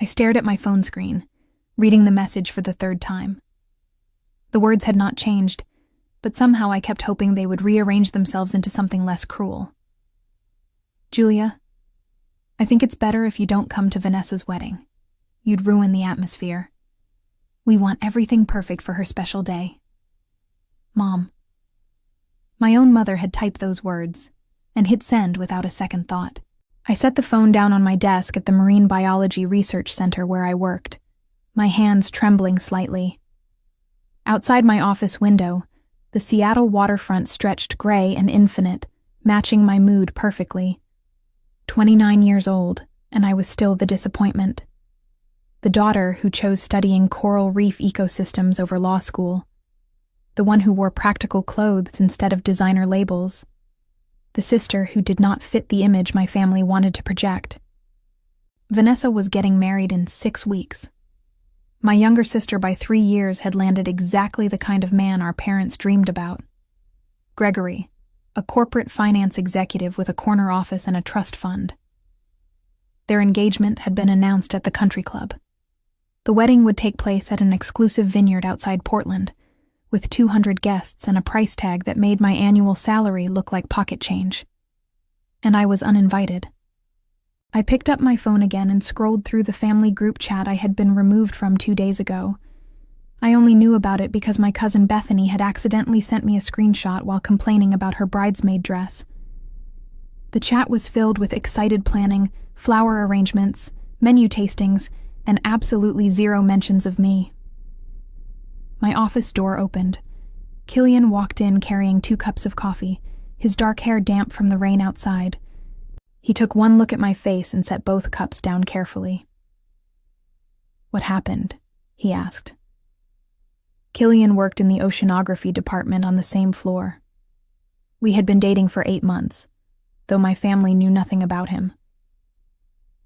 I stared at my phone screen, reading the message for the third time. The words had not changed, but somehow I kept hoping they would rearrange themselves into something less cruel. Julia, I think it's better if you don't come to Vanessa's wedding. You'd ruin the atmosphere. We want everything perfect for her special day. Mom. My own mother had typed those words and hit send without a second thought. I set the phone down on my desk at the Marine Biology Research Center where I worked, my hands trembling slightly. Outside my office window, the Seattle waterfront stretched gray and infinite, matching my mood perfectly. 29 years old, and I was still the disappointment. The daughter who chose studying coral reef ecosystems over law school. The one who wore practical clothes instead of designer labels. The sister who did not fit the image my family wanted to project. Vanessa was getting married in 6 weeks. My younger sister by 3 years had landed exactly the kind of man our parents dreamed about. Gregory, a corporate finance executive with a corner office and a trust fund. Their engagement had been announced at the country club. The wedding would take place at an exclusive vineyard outside Portland, with 200 guests and a price tag that made my annual salary look like pocket change. And I was uninvited. I picked up my phone again and scrolled through the family group chat I had been removed from 2 days ago. I only knew about it because my cousin Bethany had accidentally sent me a screenshot while complaining about her bridesmaid dress. The chat was filled with excited planning, flower arrangements, menu tastings, and absolutely zero mentions of me. My office door opened. Killian walked in carrying 2 cups of coffee, his dark hair damp from the rain outside. He took one look at my face and set both cups down carefully. "What happened?" he asked. Killian worked in the oceanography department on the same floor. We had been dating for 8 months, though my family knew nothing about him.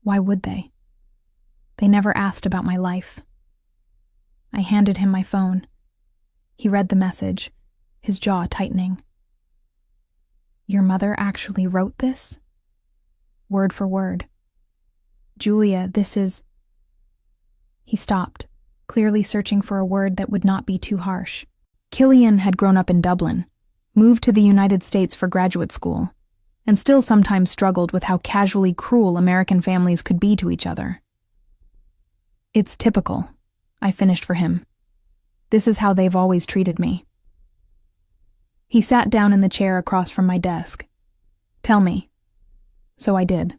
Why would they? They never asked about my life. I handed him my phone. He read the message, his jaw tightening. "Your mother actually wrote this?" Word for word. "Julia, this is..." He stopped, clearly searching for a word that would not be too harsh. Killian had grown up in Dublin, moved to the United States for graduate school, and still sometimes struggled with how casually cruel American families could be to each other. "It's typical," I finished for him. "This is how they've always treated me." He sat down in the chair across from my desk. "Tell me." So I did.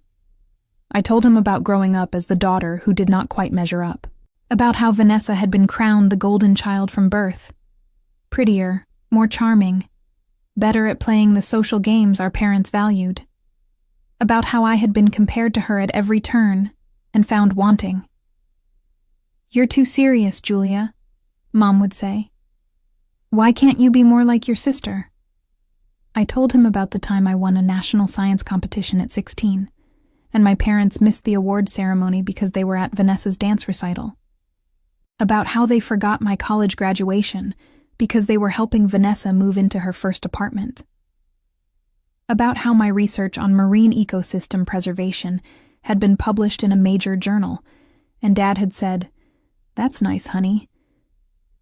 I told him about growing up as the daughter who did not quite measure up. About how Vanessa had been crowned the golden child from birth. Prettier, more charming, better at playing the social games our parents valued. About how I had been compared to her at every turn and found wanting. "You're too serious, Julia," Mom would say. "Why can't you be more like your sister?" I told him about the time I won a national science competition at 16, and my parents missed the award ceremony because they were at Vanessa's dance recital. About how they forgot my college graduation because they were helping Vanessa move into her first apartment. About how my research on marine ecosystem preservation had been published in a major journal, and Dad had said, "That's nice, honey,"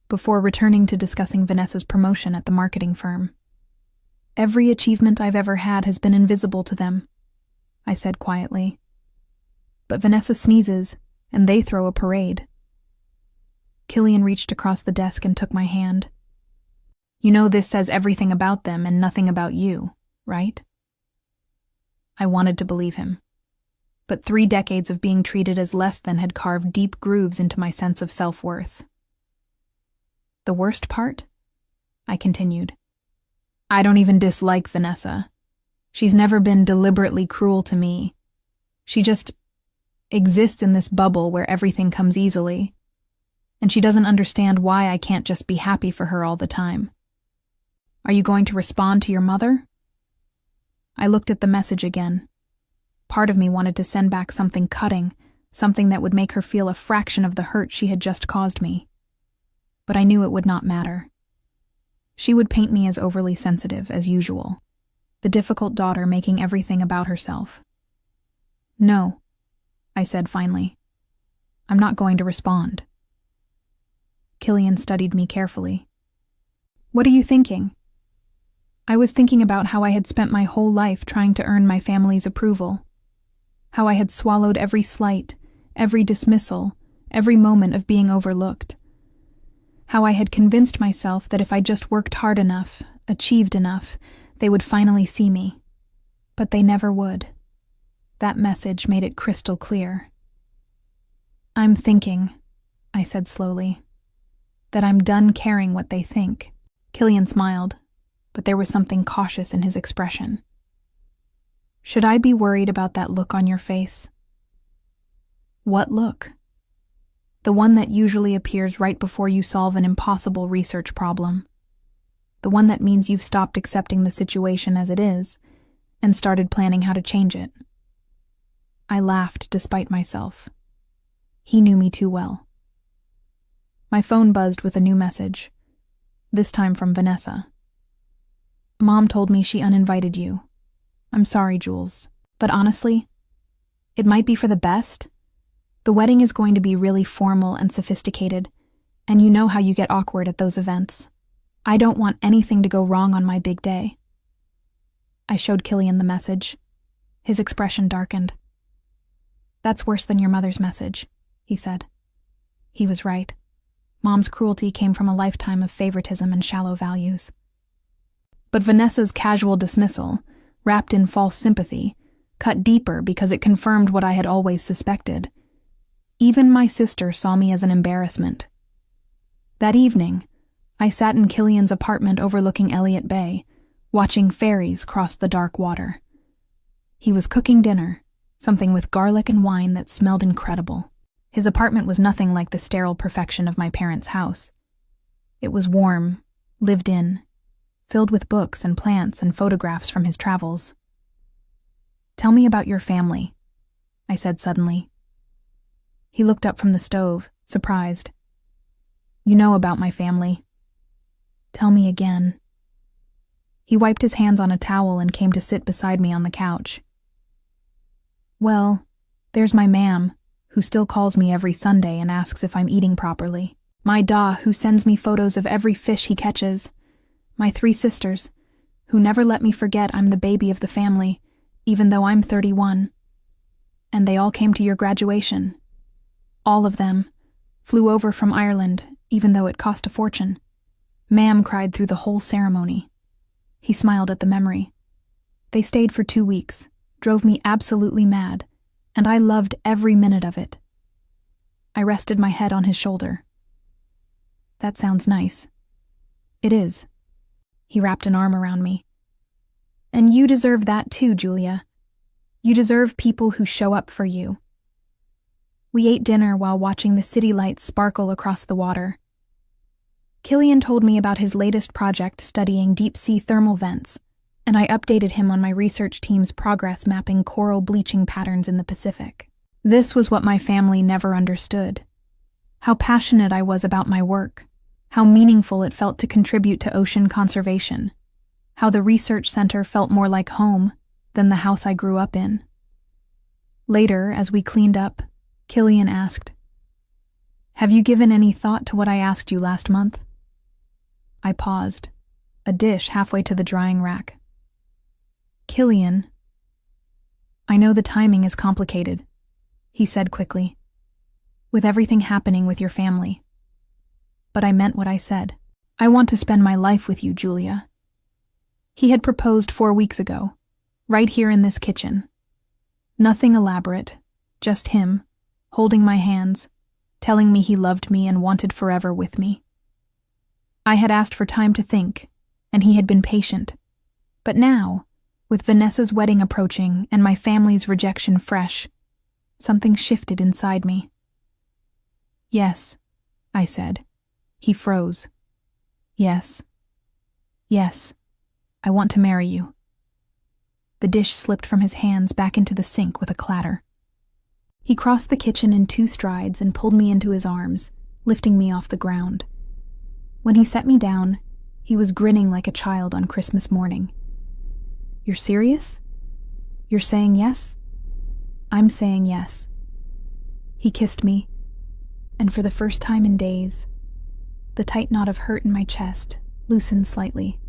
before returning to discussing Vanessa's promotion at the marketing firm. "Every achievement I've ever had has been invisible to them," I said quietly. "But Vanessa sneezes, and they throw a parade." Killian reached across the desk and took my hand. "You know this says everything about them and nothing about you, right?" I wanted to believe him. But 3 decades of being treated as less than had carved deep grooves into my sense of self-worth. "The worst part?" I continued. "I don't even dislike Vanessa. She's never been deliberately cruel to me. She just exists in this bubble where everything comes easily. And she doesn't understand why I can't just be happy for her all the time. Are you going to respond to your mother?" I looked at the message again. Part of me wanted to send back something cutting, something that would make her feel a fraction of the hurt she had just caused me. But I knew it would not matter. She would paint me as overly sensitive, as usual, the difficult daughter making everything about herself. "No," I said finally. I'm not going to respond. Killian studied me carefully. What are you thinking? I was thinking about how I had spent my whole life trying to earn my family's approval. How I had swallowed every slight, every dismissal, every moment of being overlooked. How I had convinced myself that if I just worked hard enough, achieved enough, they would finally see me. But they never would. That message made it crystal clear. I'm thinking, I said slowly, that I'm done caring what they think. Killian smiled, but there was something cautious in his expression. Should I be worried about that look on your face? What look? The one that usually appears right before you solve an impossible research problem. The one that means you've stopped accepting the situation as it is and started planning how to change it. I laughed despite myself. He knew me too well. My phone buzzed with a new message, this time from Vanessa. Mom told me she uninvited you. I'm sorry, Jules, but honestly, it might be for the best. The wedding is going to be really formal and sophisticated, and you know how you get awkward at those events. I don't want anything to go wrong on my big day. I showed Killian the message. His expression darkened. That's worse than your mother's message, he said. He was right. Mom's cruelty came from a lifetime of favoritism and shallow values. But Vanessa's casual dismissal, wrapped in false sympathy, cut deeper because it confirmed what I had always suspected. Even my sister saw me as an embarrassment. That evening, I sat in Killian's apartment overlooking Elliott Bay, watching ferries cross the dark water. He was cooking dinner, something with garlic and wine that smelled incredible. His apartment was nothing like the sterile perfection of my parents' house. It was warm, lived in, filled with books and plants and photographs from his travels. Tell me about your family, I said suddenly. He looked up from the stove, surprised. You know about my family. Tell me again. He wiped his hands on a towel and came to sit beside me on the couch. Well, there's my ma'am, who still calls me every Sunday and asks if I'm eating properly. My da, who sends me photos of every fish he catches. My 3 sisters, who never let me forget I'm the baby of the family, even though I'm 31. And they all came to your graduation. All of them. Flew over from Ireland, even though it cost a fortune. Ma'am cried through the whole ceremony. He smiled at the memory. They stayed for 2 weeks, drove me absolutely mad, and I loved every minute of it. I rested my head on his shoulder. That sounds nice. It is. He wrapped an arm around me. And you deserve that too, Julia. You deserve people who show up for you. We ate dinner while watching the city lights sparkle across the water. Killian told me about his latest project studying deep-sea thermal vents, and I updated him on my research team's progress mapping coral bleaching patterns in the Pacific. This was what my family never understood. How passionate I was about my work, how meaningful it felt to contribute to ocean conservation, how the research center felt more like home than the house I grew up in. Later, as we cleaned up, Killian asked, "Have you given any thought to what I asked you last month?" I paused, a dish halfway to the drying rack. Killian, I know the timing is complicated, he said quickly, with everything happening with your family. But I meant what I said. I want to spend my life with you, Julia. He had proposed 4 weeks ago, right here in this kitchen. Nothing elaborate, just him, holding my hands, telling me he loved me and wanted forever with me. I had asked for time to think, and he had been patient. But now, with Vanessa's wedding approaching and my family's rejection fresh, something shifted inside me. Yes, I said. He froze. Yes. Yes, I want to marry you. The dish slipped from his hands back into the sink with a clatter. He crossed the kitchen in 2 strides and pulled me into his arms, lifting me off the ground. When he set me down, he was grinning like a child on Christmas morning. You're serious? You're saying yes? I'm saying yes. He kissed me, and for the first time in days, the tight knot of hurt in my chest loosened slightly.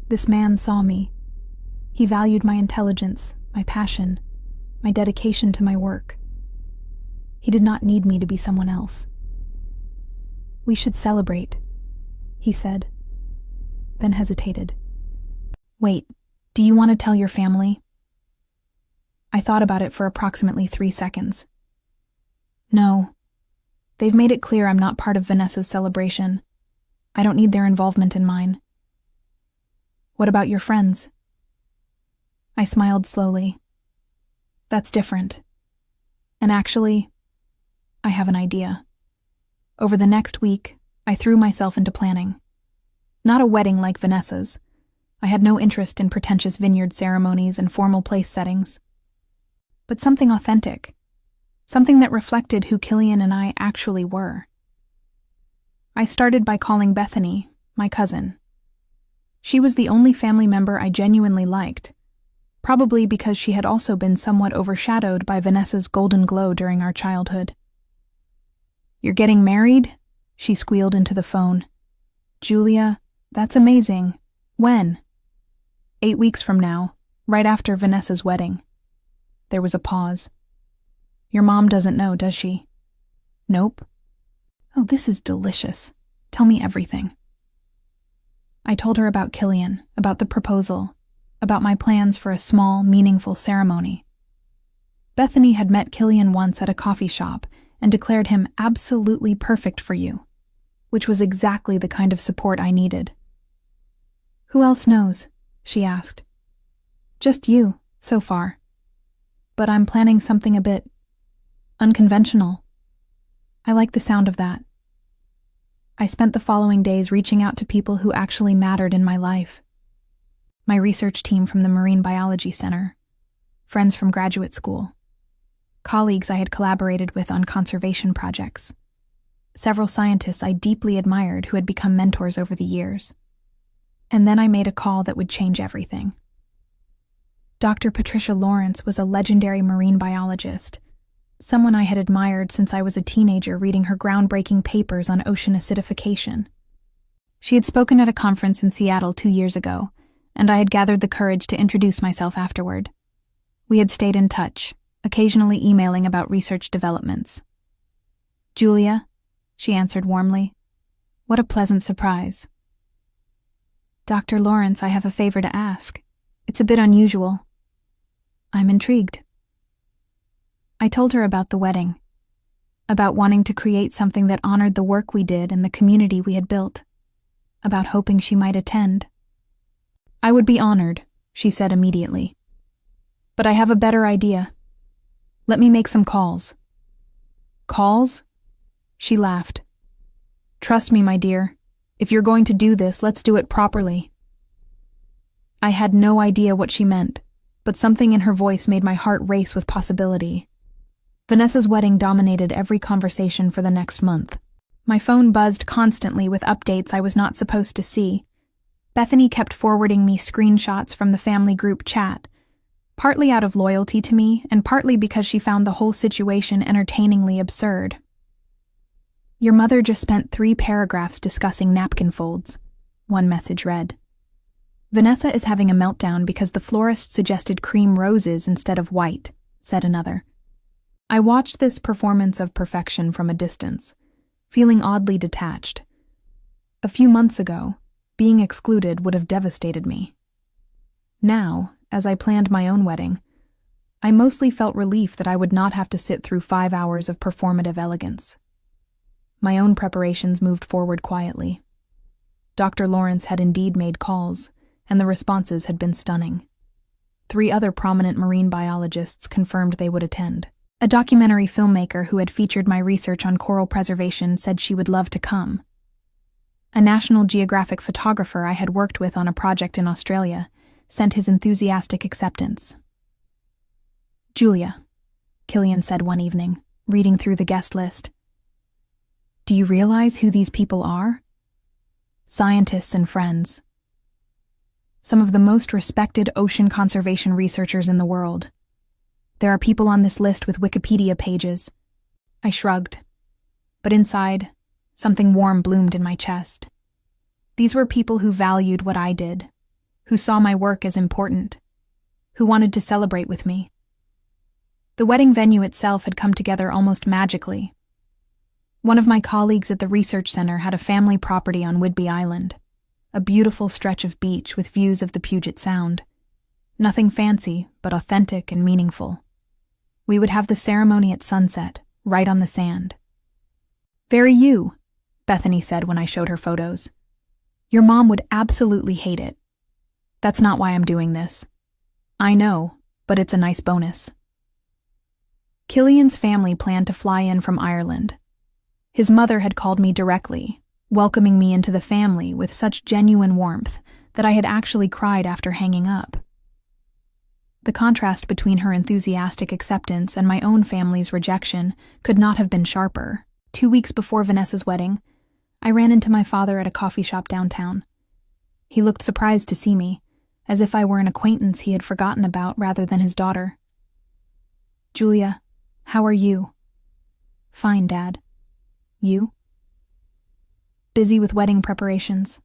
This man saw me. He valued my intelligence, my passion, my dedication to my work. He did not need me to be someone else. "We should celebrate," he said, then hesitated. "Wait, do you want to tell your family?" I thought about it for approximately 3 seconds. "No. They've made it clear I'm not part of Vanessa's celebration. I don't need their involvement in mine." "What about your friends?" I smiled slowly. "That's different. And actually, I have an idea." Over the next week, I threw myself into planning. Not a wedding like Vanessa's. I had no interest in pretentious vineyard ceremonies and formal place settings. But something authentic. Something that reflected who Killian and I actually were. I started by calling Bethany, my cousin. She was the only family member I genuinely liked, probably because she had also been somewhat overshadowed by Vanessa's golden glow during our childhood. "You're getting married?" she squealed into the phone. "Julia, that's amazing. When?" 8 weeks from now, right after Vanessa's wedding." There was a pause. "Your mom doesn't know, does she?" "Nope." "Oh, this is delicious. Tell me everything." I told her about Killian, about the proposal, about my plans for a small, meaningful ceremony. Bethany had met Killian once at a coffee shop and declared him absolutely perfect for you, which was exactly the kind of support I needed. "Who else knows?" she asked. "Just you, so far. But I'm planning something a bit unconventional." I like the sound of that. I spent the following days reaching out to people who actually mattered in my life. My research team from the Marine Biology Center, friends from graduate school, colleagues I had collaborated with on conservation projects, several scientists I deeply admired who had become mentors over the years. And then I made a call that would change everything. Dr. Patricia Lawrence was a legendary marine biologist, someone I had admired since I was a teenager reading her groundbreaking papers on ocean acidification. She had spoken at a conference in Seattle 2 years ago, and I had gathered the courage to introduce myself afterward. We had stayed in touch, occasionally emailing about research developments. "Julia," she answered warmly. "What a pleasant surprise." "Dr. Lawrence, I have a favor to ask. It's a bit unusual." "I'm intrigued." I told her about the wedding, about wanting to create something that honored the work we did and the community we had built, about hoping she might attend. "I would be honored," she said immediately. "But I have a better idea. Let me make some calls." "Calls?" She laughed. "Trust me, my dear. If you're going to do this, let's do it properly." I had no idea what she meant, but something in her voice made my heart race with possibility. Vanessa's wedding dominated every conversation for the next month. My phone buzzed constantly with updates I was not supposed to see. Bethany kept forwarding me screenshots from the family group chat, partly out of loyalty to me and partly because she found the whole situation entertainingly absurd. "Your mother just spent 3 paragraphs discussing napkin folds," one message read. "Vanessa is having a meltdown because the florist suggested cream roses instead of white," said another. I watched this performance of perfection from a distance, feeling oddly detached. A few months ago, being excluded would have devastated me. Now, as I planned my own wedding, I mostly felt relief that I would not have to sit through 5 hours of performative elegance. My own preparations moved forward quietly. Dr. Lawrence had indeed made calls, and the responses had been stunning. 3 other prominent marine biologists confirmed they would attend. A documentary filmmaker who had featured my research on coral preservation said she would love to come. A National Geographic photographer I had worked with on a project in Australia sent his enthusiastic acceptance. "Julia," Killian said one evening, reading through the guest list, "do you realize who these people are? Scientists and friends. Some of the most respected ocean conservation researchers in the world. There are people on this list with Wikipedia pages." I shrugged. but inside, something warm bloomed in my chest. These were people who valued what I did, who saw my work as important, who wanted to celebrate with me. The wedding venue itself had come together almost magically. One of my colleagues at the research center had a family property on Whidbey Island, a beautiful stretch of beach with views of the Puget Sound. Nothing fancy, but authentic and meaningful. We would have the ceremony at sunset, right on the sand. "Very you," Bethany said when I showed her photos. "Your mom would absolutely hate it. That's not why I'm doing this. I know, but it's a nice bonus." Killian's family planned to fly in from Ireland. His mother had called me directly, welcoming me into the family with such genuine warmth that I had actually cried after hanging up. The contrast between her enthusiastic acceptance and my own family's rejection could not have been sharper. 2 weeks before Vanessa's wedding, I ran into my father at a coffee shop downtown. He looked surprised to see me, as if I were an acquaintance he had forgotten about rather than his daughter. "Julia, how are you?" "Fine, Dad. You?" "Busy with wedding preparations.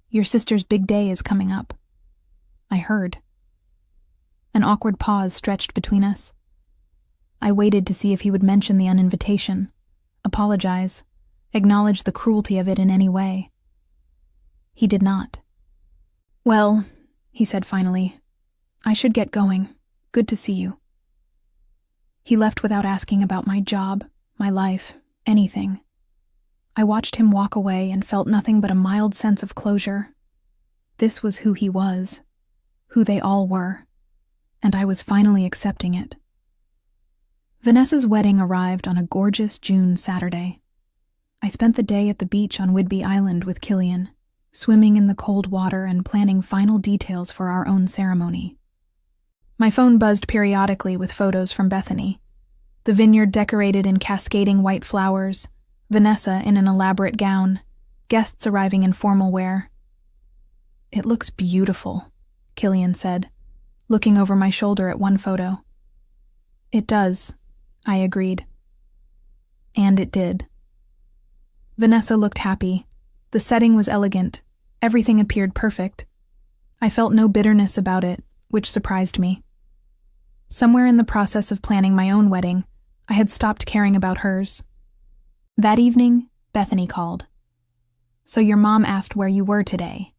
Your sister's big day is coming up." "I heard." An awkward pause stretched between us. I waited to see if he would mention the uninvitation, apologize, acknowledge the cruelty of it in any way. He did not. "Well," he said finally, "I should get going. Good to see you." He left without asking about my job, my life, anything. I watched him walk away and felt nothing but a mild sense of closure. This was who he was, who they all were, and I was finally accepting it. Vanessa's wedding arrived on a gorgeous June Saturday. I spent the day at the beach on Whidbey Island with Killian, swimming in the cold water and planning final details for our own ceremony. My phone buzzed periodically with photos from Bethany. The vineyard decorated in cascading white flowers, Vanessa in an elaborate gown, guests arriving in formal wear. "It looks beautiful," Killian said, looking over my shoulder at one photo. "It does," I agreed. And it did. Vanessa looked happy. The setting was elegant. Everything appeared perfect. I felt no bitterness about it, which surprised me. Somewhere in the process of planning my own wedding, I had stopped caring about hers. That evening, Bethany called. "So your mom asked where you were today."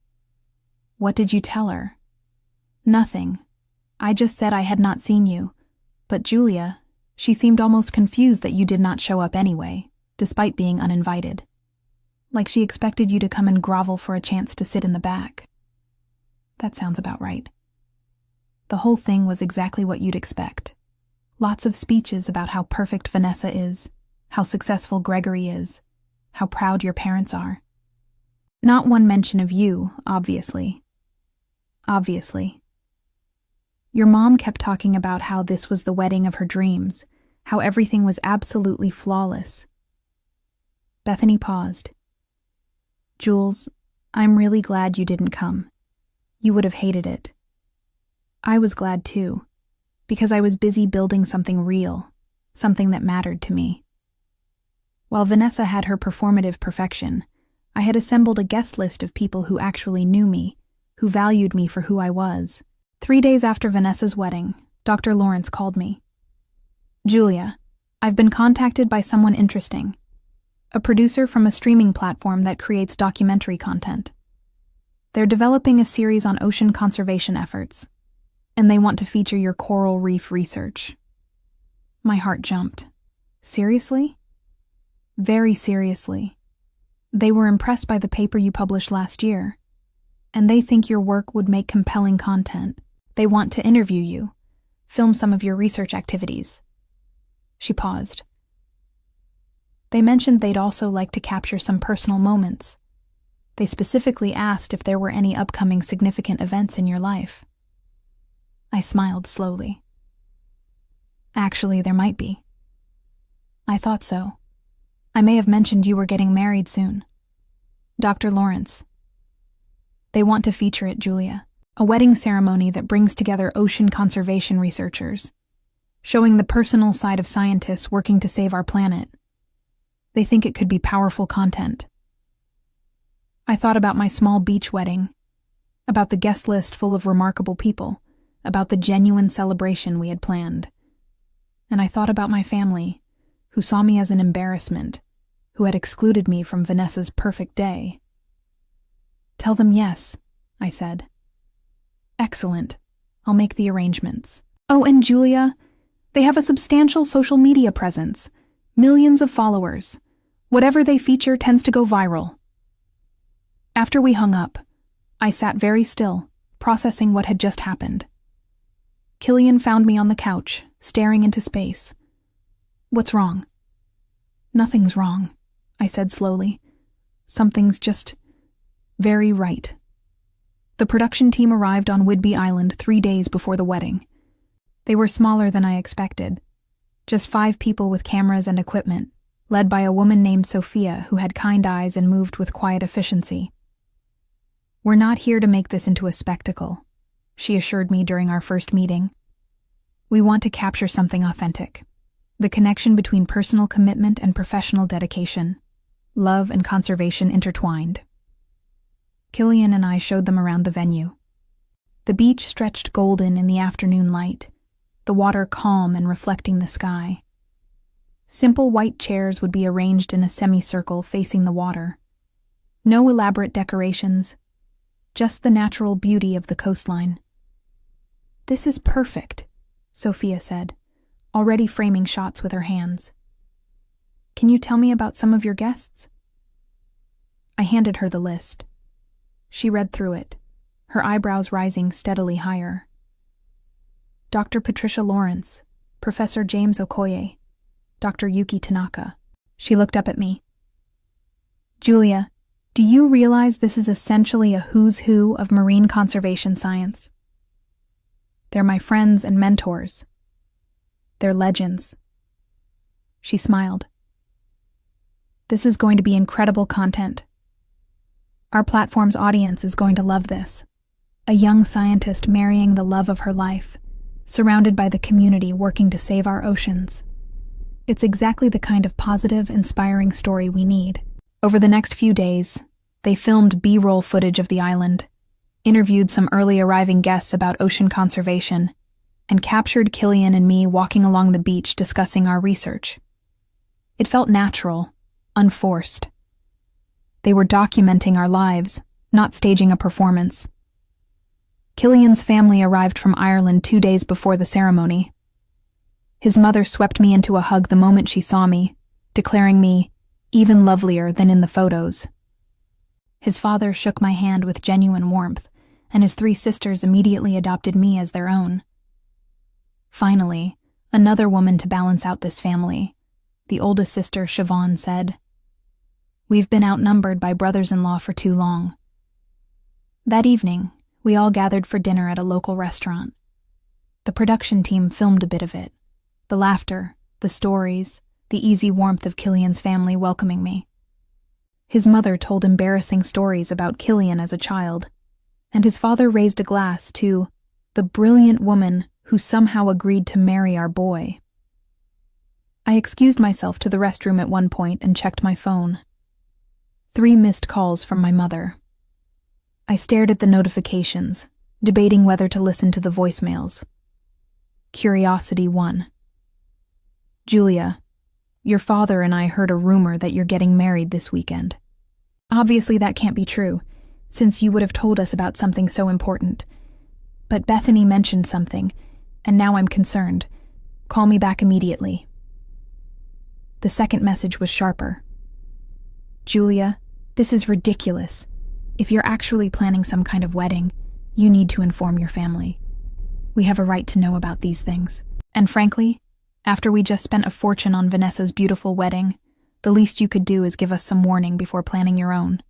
"What did you tell her?" "Nothing. I just said I had not seen you. But Julia, she seemed almost confused that you did not show up anyway, despite being uninvited. Like she expected you to come and grovel for a chance to sit in the back." "That sounds about right." The whole thing was exactly what you'd expect. Lots of speeches about how perfect Vanessa is, how successful Gregory is, how proud your parents are. Not one mention of you, obviously. Obviously. Your mom kept talking about how this was the wedding of her dreams, how everything was absolutely flawless. Bethany paused. "Jules, I'm really glad you didn't come. You would have hated it. I was glad too, because I was busy building something real, something that mattered to me. While Vanessa had her performative perfection, I had assembled a guest list of people who actually knew me, who valued me for who I was. 3 days after Vanessa's wedding, Dr. Lawrence called me. "Julia, I've been contacted by someone interesting, a producer from a streaming platform that creates documentary content. They're developing a series on ocean conservation efforts, and they want to feature your coral reef research." My heart jumped. Seriously? Very seriously. They were impressed by the paper you published last year, and they think your work would make compelling content. They want to interview you, film some of your research activities. She paused. They mentioned they'd also like to capture some personal moments. They specifically asked if there were any upcoming significant events in your life. I smiled slowly. Actually, there might be. I thought so. I may have mentioned you were getting married soon. Dr. Lawrence. They want to feature it, Julia. A wedding ceremony that brings together ocean conservation researchers, showing the personal side of scientists working to save our planet. They think it could be powerful content. I thought about my small beach wedding, about the guest list full of remarkable people, about the genuine celebration we had planned. And I thought about my family, who saw me as an embarrassment, who had excluded me from Vanessa's perfect day. "Tell them yes," I said. "Excellent. I'll make the arrangements." "Oh, and Julia, they have a substantial social media presence, millions of followers. Whatever they feature tends to go viral." After we hung up, I sat very still, processing what had just happened. Killian found me on the couch, staring into space. "What's wrong?" "Nothing's wrong," I said slowly. "Something's just very right." The production team arrived on Whidbey Island 3 days before the wedding. They were smaller than I expected. Just 5 people with cameras and equipment, led by a woman named Sophia who had kind eyes and moved with quiet efficiency. "We're not here to make this into a spectacle," she assured me during our first meeting. "We want to capture something authentic. The connection between personal commitment and professional dedication, love and conservation intertwined." Killian and I showed them around the venue. The beach stretched golden in the afternoon light, the water calm and reflecting the sky. Simple white chairs would be arranged in a semicircle facing the water. No elaborate decorations, just the natural beauty of the coastline. "This is perfect," Sophia said, already framing shots with her hands. "Can you tell me about some of your guests?" I handed her the list. She read through it, her eyebrows rising steadily higher. Dr. Patricia Lawrence, Professor James Okoye, Dr. Yuki Tanaka. She looked up at me. "Julia, do you realize this is essentially a who's who of marine conservation science? They're my friends and mentors. They're legends." She smiled. "This is going to be incredible content. Our platform's audience is going to love this. A young scientist marrying the love of her life, surrounded by the community working to save our oceans. It's exactly the kind of positive, inspiring story we need." Over the next few days, they filmed B-roll footage of the island, interviewed some early arriving guests about ocean conservation, and captured Killian and me walking along the beach discussing our research. It felt natural, unforced. They were documenting our lives, not staging a performance. Killian's family arrived from Ireland 2 days before the ceremony. His mother swept me into a hug the moment she saw me, declaring me even lovelier than in the photos. His father shook my hand with genuine warmth, and his 3 sisters immediately adopted me as their own. Finally, another woman to balance out this family, the oldest sister, Siobhan, said, "We've been outnumbered by brothers-in-law for too long." That evening, we all gathered for dinner at a local restaurant. The production team filmed a bit of it, the laughter, the stories, the easy warmth of Killian's family welcoming me. His mother told embarrassing stories about Killian as a child, and his father raised a glass to the brilliant woman who somehow agreed to marry our boy. I excused myself to the restroom at one point and checked my phone. 3 missed calls from my mother. I stared at the notifications, debating whether to listen to the voicemails. Curiosity won. "Julia, your father and I heard a rumor that you're getting married this weekend. Obviously that can't be true, since you would have told us about something so important. But Bethany mentioned something, and now I'm concerned. Call me back immediately." The second message was sharper. "Julia, this is ridiculous. If you're actually planning some kind of wedding, you need to inform your family. We have a right to know about these things. And frankly, after we just spent a fortune on Vanessa's beautiful wedding, the least you could do is give us some warning before planning your own."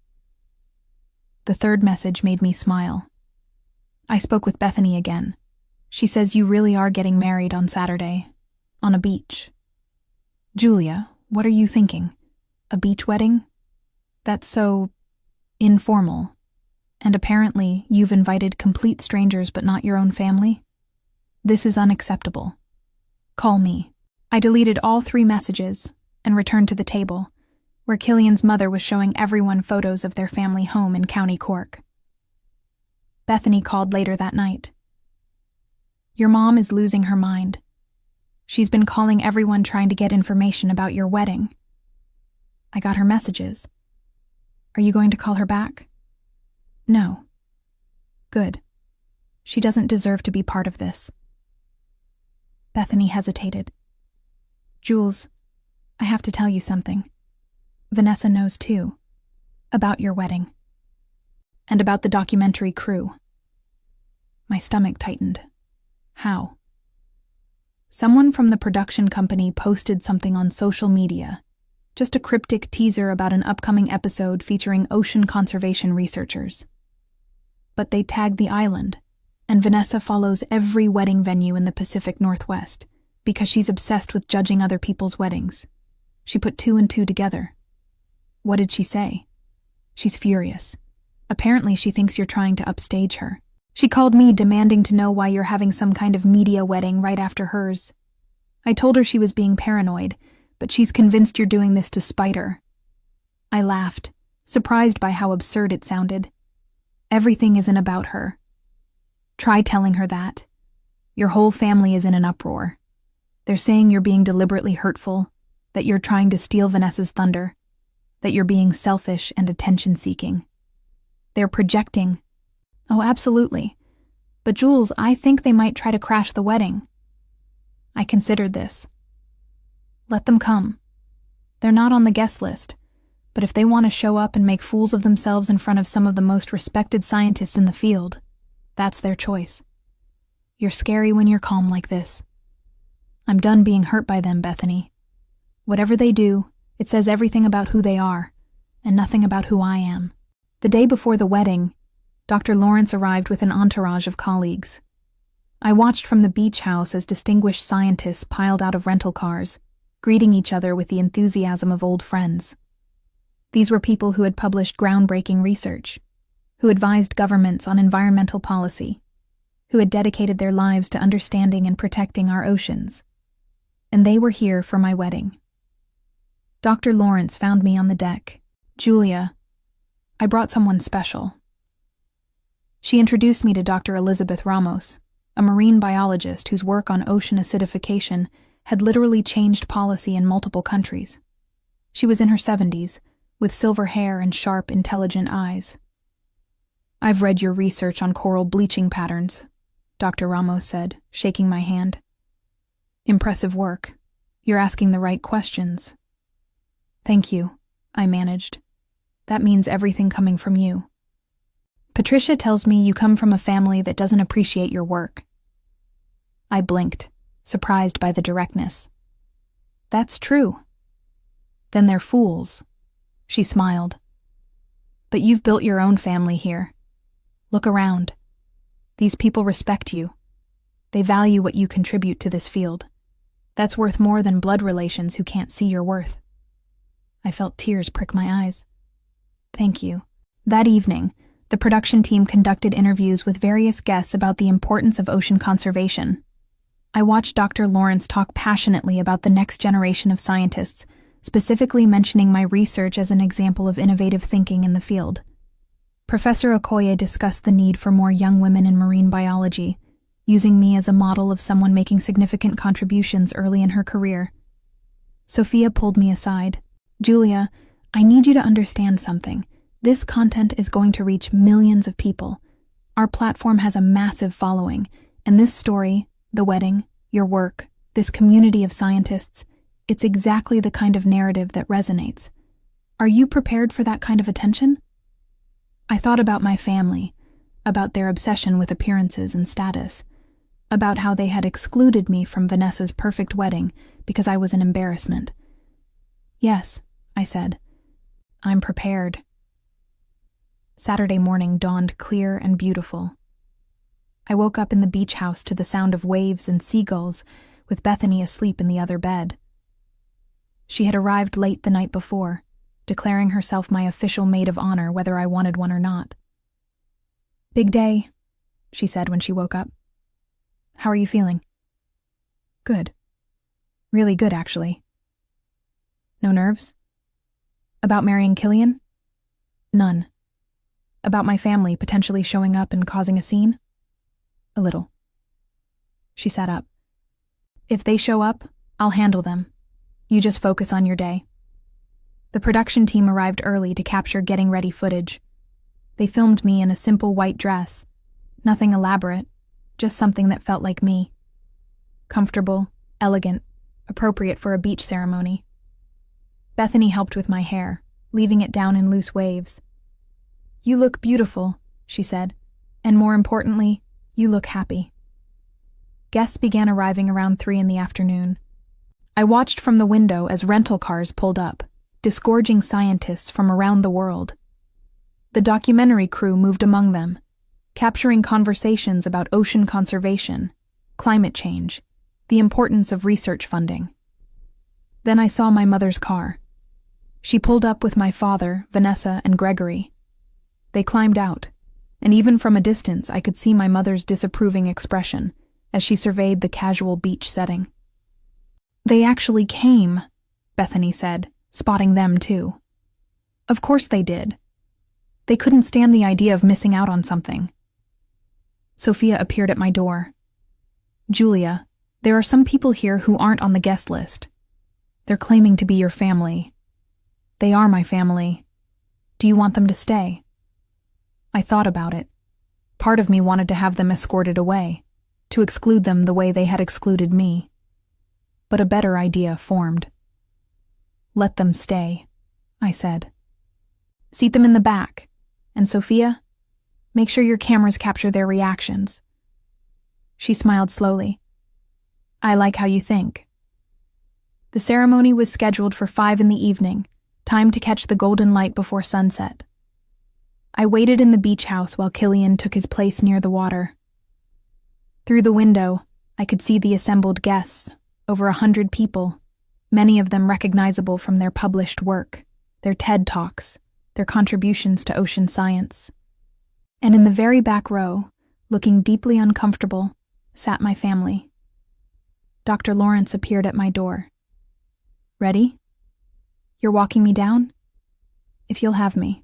The third message made me smile. I spoke with Bethany again. She says you really are getting married on Saturday, on a beach. "Julia, what are you thinking? A beach wedding? That's so informal. And apparently you've invited complete strangers but not your own family? This is unacceptable. Call me." I deleted all 3 messages and returned to the table, where Killian's mother was showing everyone photos of their family home in County Cork. Bethany called later that night. "Your mom is losing her mind. She's been calling everyone trying to get information about your wedding. I got her messages. Are you going to call her back?" "No." "Good. She doesn't deserve to be part of this." Bethany hesitated. "Jules, I have to tell you something. Vanessa knows too. About your wedding. And about the documentary crew." My stomach tightened. "How?" "Someone from the production company posted something on social media. Just a cryptic teaser about an upcoming episode featuring ocean conservation researchers. But they tagged the island, and Vanessa follows every wedding venue in the Pacific Northwest because she's obsessed with judging other people's weddings. She put 2 and 2 together." "What did she say?" "She's furious. Apparently she thinks you're trying to upstage her. She called me demanding to know why you're having some kind of media wedding right after hers. I told her she was being paranoid, but she's convinced you're doing this to spite her." I laughed, surprised by how absurd it sounded. "Everything isn't about her. Try telling her that. Your whole family is in an uproar. They're saying you're being deliberately hurtful, that you're trying to steal Vanessa's thunder, that you're being selfish and attention-seeking. They're projecting." "Oh, absolutely. But Jules, I think they might try to crash the wedding." I considered this. "Let them come. They're not on the guest list, but if they want to show up and make fools of themselves in front of some of the most respected scientists in the field, that's their choice. You're scary when you're calm like this. I'm done being hurt by them, Bethany. Whatever they do, it says everything about who they are, and nothing about who I am." The day before the wedding, Dr. Lawrence arrived with an entourage of colleagues. I watched from the beach house as distinguished scientists piled out of rental cars, greeting each other with the enthusiasm of old friends. These were people who had published groundbreaking research, who advised governments on environmental policy, who had dedicated their lives to understanding and protecting our oceans. And they were here for my wedding. Dr. Lawrence found me on the deck. "Julia, I brought someone special." She introduced me to Dr. Elizabeth Ramos, a marine biologist whose work on ocean acidification had literally changed policy in multiple countries. She was in her 70s, with silver hair and sharp, intelligent eyes. "I've read your research on coral bleaching patterns," Dr. Ramos said, shaking my hand. "Impressive work. You're asking the right questions." "Thank you," I managed. "That means everything coming from you. Patricia tells me you come from a family that doesn't appreciate your work." I blinked, surprised by the directness. "That's true." "Then they're fools." She smiled. "But you've built your own family here. Look around. These people respect you. They value what you contribute to this field. That's worth more than blood relations who can't see your worth." I felt tears prick my eyes. "Thank you." That evening, the production team conducted interviews with various guests about the importance of ocean conservation. I watched Dr. Lawrence talk passionately about the next generation of scientists, specifically mentioning my research as an example of innovative thinking in the field. Professor Okoye discussed the need for more young women in marine biology, using me as a model of someone making significant contributions early in her career. Sophia pulled me aside. "Julia, I need you to understand something. This content is going to reach millions of people. Our platform has a massive following, and this story, the wedding, your work, this community of scientists, it's exactly the kind of narrative that resonates. Are you prepared for that kind of attention?" I thought about my family, about their obsession with appearances and status, about how they had excluded me from Vanessa's perfect wedding because I was an embarrassment. "Yes," I said. "I'm prepared." Saturday morning dawned clear and beautiful. I woke up in the beach house to the sound of waves and seagulls, with Bethany asleep in the other bed. She had arrived late the night before, declaring herself my official maid of honor whether I wanted one or not. "Big day," she said when she woke up. "How are you feeling?" "Good. Really good, actually." "No nerves?" About marrying Killian? None. About my family potentially showing up and causing a scene? A little. She sat up. If they show up, I'll handle them. You just focus on your day. The production team arrived early to capture getting ready footage. They filmed me in a simple white dress. Nothing elaborate, just something that felt like me. Comfortable, elegant, appropriate for a beach ceremony. Bethany helped with my hair, leaving it down in loose waves. You look beautiful, she said, and more importantly, you look happy. Guests began arriving around 3 p.m. I watched from the window as rental cars pulled up, disgorging scientists from around the world. The documentary crew moved among them, capturing conversations about ocean conservation, climate change, the importance of research funding. Then I saw my mother's car. She pulled up with my father, Vanessa, and Gregory. They climbed out, and even from a distance I could see my mother's disapproving expression as she surveyed the casual beach setting. They actually came, Bethany said, spotting them too. Of course they did. They couldn't stand the idea of missing out on something. Sophia appeared at my door. Julia, there are some people here who aren't on the guest list. They're claiming to be your family. They are my family. Do you want them to stay? I thought about it. Part of me wanted to have them escorted away, to exclude them the way they had excluded me. But a better idea formed. Let them stay, I said. Seat them in the back. And Sophia, make sure your cameras capture their reactions. She smiled slowly. I like how you think. The ceremony was scheduled for 5 p.m, time to catch the golden light before sunset. I waited in the beach house while Killian took his place near the water. Through the window, I could see the assembled guests, over 100 people, many of them recognizable from their published work, their TED Talks, their contributions to ocean science. And in the very back row, looking deeply uncomfortable, sat my family. Dr. Lawrence appeared at my door. Ready? You're walking me down? If you'll have me.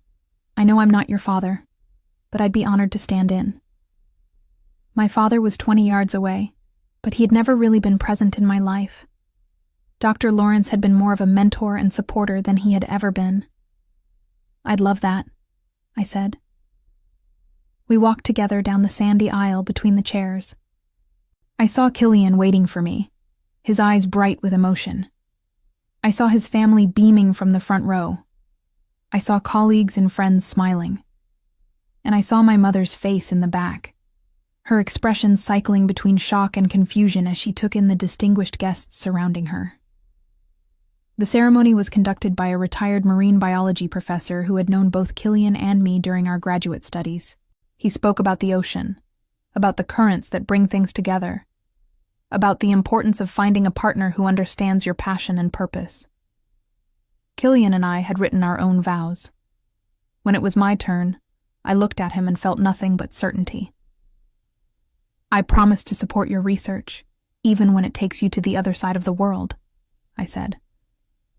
I know I'm not your father, but I'd be honored to stand in. My father was 20 yards away, but he had never really been present in my life. Dr. Lawrence had been more of a mentor and supporter than he had ever been. I'd love that, I said. We walked together down the sandy aisle between the chairs. I saw Killian waiting for me, his eyes bright with emotion. I saw his family beaming from the front row. I saw colleagues and friends smiling. And I saw my mother's face in the back, her expression cycling between shock and confusion as she took in the distinguished guests surrounding her. The ceremony was conducted by a retired marine biology professor who had known both Killian and me during our graduate studies. He spoke about the ocean, about the currents that bring things together, about the importance of finding a partner who understands your passion and purpose. Killian and I had written our own vows. When it was my turn, I looked at him and felt nothing but certainty. I promise to support your research, even when it takes you to the other side of the world, I said.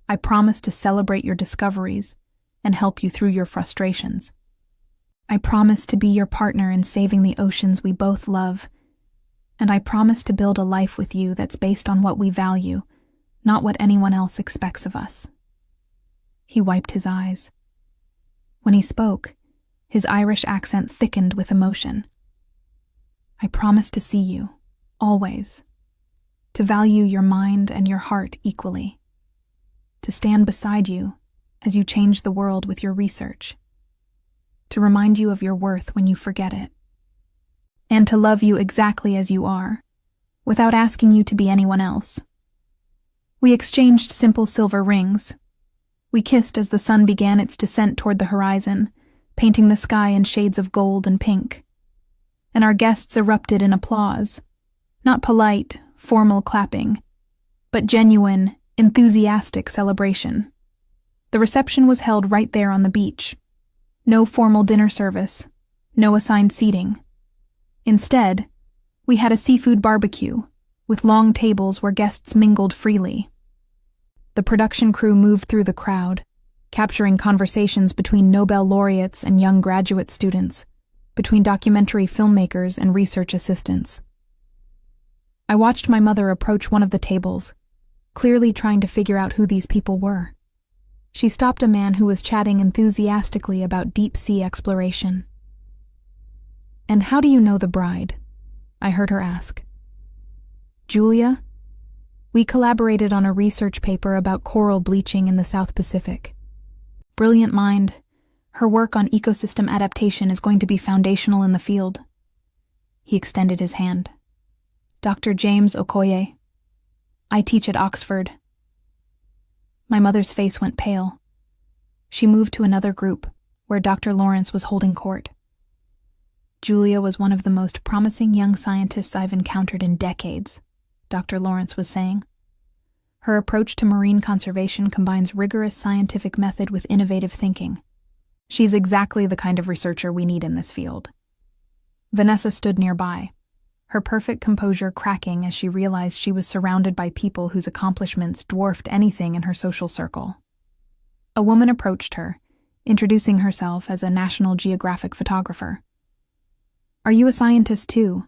I promise to celebrate your discoveries and help you through your frustrations. I promise to be your partner in saving the oceans we both love, and I promise to build a life with you that's based on what we value, not what anyone else expects of us. He wiped his eyes. When he spoke, his Irish accent thickened with emotion. I promise to see you, always, to value your mind and your heart equally, to stand beside you as you change the world with your research, to remind you of your worth when you forget it, and to love you exactly as you are, without asking you to be anyone else. We exchanged simple silver rings. We kissed as the sun began its descent toward the horizon, painting the sky in shades of gold and pink. And our guests erupted in applause, not polite, formal clapping, but genuine, enthusiastic celebration. The reception was held right there on the beach. No formal dinner service, no assigned seating. Instead, we had a seafood barbecue, with long tables where guests mingled freely. The production crew moved through the crowd, capturing conversations between Nobel laureates and young graduate students, between documentary filmmakers and research assistants. I watched my mother approach one of the tables, clearly trying to figure out who these people were. She stopped a man who was chatting enthusiastically about deep-sea exploration. "And how do you know the bride?" I heard her ask. "Julia? We collaborated on a research paper about coral bleaching in the South Pacific. Brilliant mind. Her work on ecosystem adaptation is going to be foundational in the field." He extended his hand. "Dr. James Okoye. I teach at Oxford." My mother's face went pale. She moved to another group, where Dr. Lawrence was holding court. "Julia was one of the most promising young scientists I've encountered in decades," Dr. Lawrence was saying. "Her approach to marine conservation combines rigorous scientific method with innovative thinking. She's exactly the kind of researcher we need in this field." Vanessa stood nearby, her perfect composure cracking as she realized she was surrounded by people whose accomplishments dwarfed anything in her social circle. A woman approached her, introducing herself as a National Geographic photographer. "Are you a scientist too?"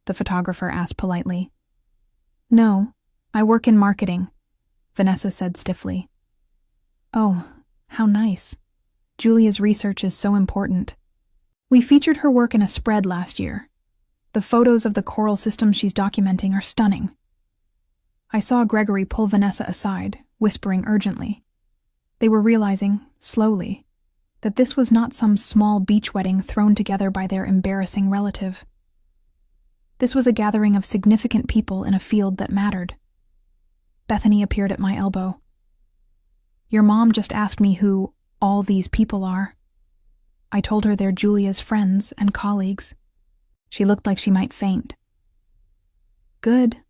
the photographer asked politely. "No, I work in marketing," Vanessa said stiffly. "Oh, how nice. Julia's research is so important. We featured her work in a spread last year. The photos of the coral systems she's documenting are stunning." I saw Gregory pull Vanessa aside, whispering urgently. They were realizing, slowly, that this was not some small beach wedding thrown together by their embarrassing relative. This was a gathering of significant people in a field that mattered. Bethany appeared at my elbow. "Your mom just asked me who all these people are." I told her they're Julia's friends and colleagues. She looked like she might faint. "Good."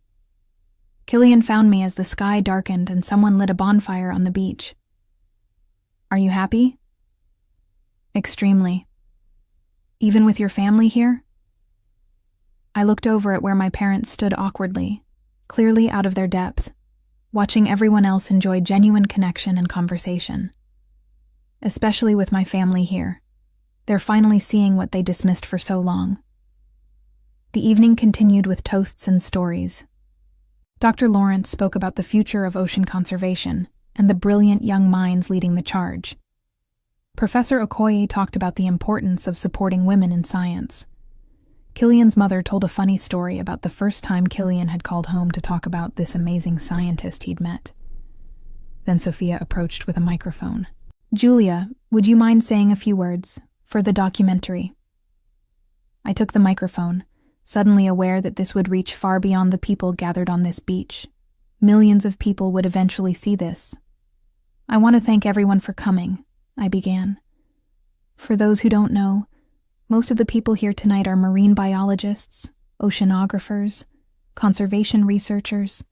Killian found me as the sky darkened and someone lit a bonfire on the beach. "Are you happy?" "Extremely. Even with your family here?" I looked over at where my parents stood awkwardly, clearly out of their depth, watching everyone else enjoy genuine connection and conversation. Especially with my family here. They're finally seeing what they dismissed for so long. The evening continued with toasts and stories. Dr. Lawrence spoke about the future of ocean conservation and the brilliant young minds leading the charge. Professor Okoye talked about the importance of supporting women in science. Killian's mother told a funny story about the first time Killian had called home to talk about this amazing scientist he'd met. Then Sophia approached with a microphone. "Julia, would you mind saying a few words for the documentary?" I took the microphone, suddenly aware that this would reach far beyond the people gathered on this beach. Millions of people would eventually see this. "I want to thank everyone for coming," I began. "For those who don't know, most of the people here tonight are marine biologists, oceanographers, conservation researchers.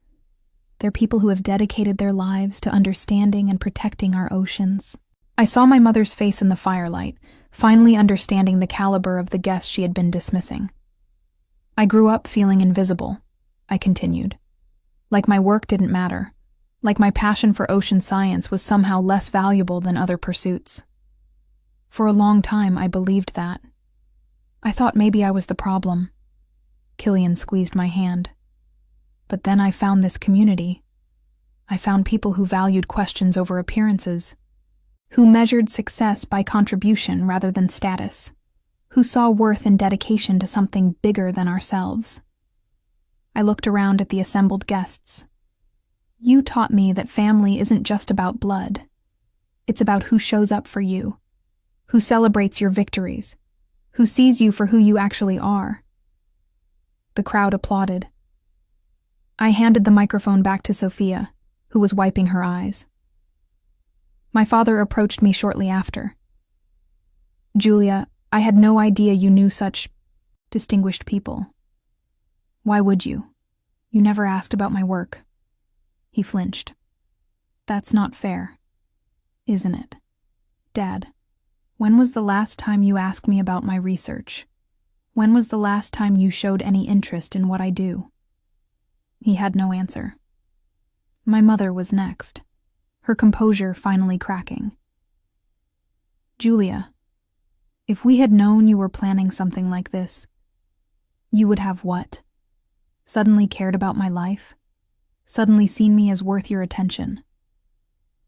They're people who have dedicated their lives to understanding and protecting our oceans." I saw my mother's face in the firelight, finally understanding the caliber of the guests she had been dismissing. "I grew up feeling invisible," I continued. Like my work didn't matter. Like my passion for ocean science was somehow less valuable than other pursuits. For a long time, I believed that. I thought maybe I was the problem. Killian squeezed my hand. But then I found this community. I found people who valued questions over appearances, who measured success by contribution rather than status, who saw worth and dedication to something bigger than ourselves. I looked around at the assembled guests. You taught me that family isn't just about blood. It's about who shows up for you, who celebrates your victories, who sees you for who you actually are. The crowd applauded. I handed the microphone back to Sophia, who was wiping her eyes. My father approached me shortly after. "Julia, I had no idea you knew such distinguished people." "Why would you? You never asked about my work." He flinched. "That's not fair, isn't it? Dad, when was the last time you asked me about my research? When was the last time you showed any interest in what I do?" He had no answer. My mother was next, her composure finally cracking. Julia, if we had known you were planning something like this, you would have what? Suddenly cared about my life? Suddenly seen me as worth your attention?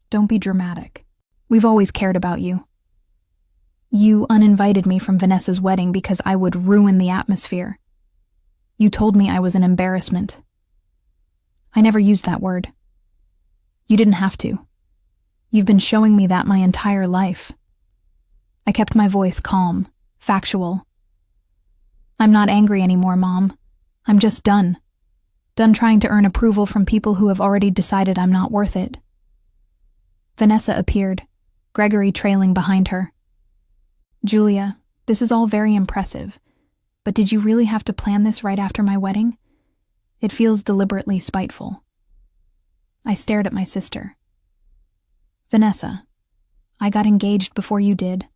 Don't be dramatic. We've always cared about you. You uninvited me from Vanessa's wedding because I would ruin the atmosphere. You told me I was an embarrassment. I never used that word. You didn't have to. You've been showing me that my entire life. I kept my voice calm, factual. I'm not angry anymore, Mom. I'm just done. Done trying to earn approval from people who have already decided I'm not worth it. Vanessa appeared, Gregory trailing behind her. Julia, this is all very impressive, but did you really have to plan this right after my wedding? It feels deliberately spiteful. I stared at my sister. Vanessa, I got engaged before you did.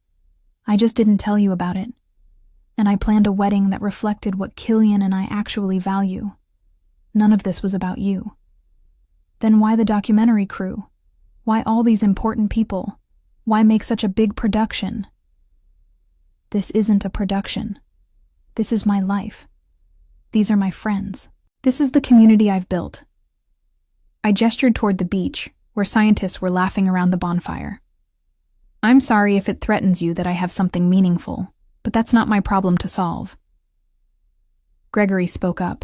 I just didn't tell you about it. And I planned a wedding that reflected what Killian and I actually value. None of this was about you. Then why the documentary crew? Why all these important people? Why make such a big production? This isn't a production. This is my life. These are my friends. This is the community I've built. I gestured toward the beach, where scientists were laughing around the bonfire. I'm sorry if it threatens you that I have something meaningful, but that's not my problem to solve. Gregory spoke up.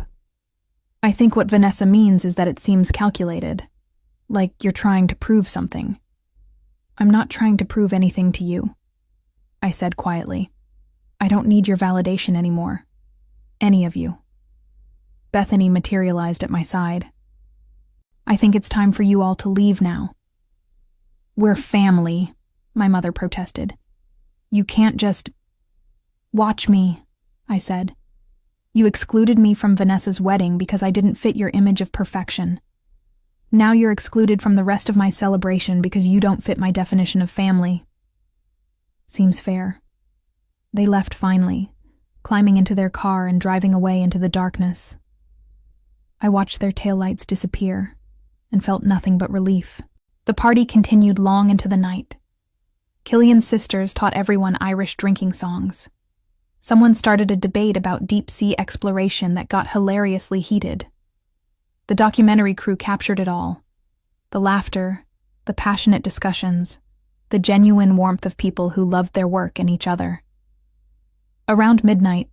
I think what Vanessa means is that it seems calculated, like you're trying to prove something. I'm not trying to prove anything to you, I said quietly. I don't need your validation anymore. Any of you. Bethany materialized at my side. I think it's time for you all to leave now. We're family, my mother protested. You can't just... Watch me, I said. You excluded me from Vanessa's wedding because I didn't fit your image of perfection. Now you're excluded from the rest of my celebration because you don't fit my definition of family. Seems fair. They left finally, climbing into their car and driving away into the darkness. I watched their taillights disappear and felt nothing but relief. The party continued long into the night. Killian's sisters taught everyone Irish drinking songs. Someone started a debate about deep-sea exploration that got hilariously heated. The documentary crew captured it all. The laughter, the passionate discussions, the genuine warmth of people who loved their work and each other. Around midnight,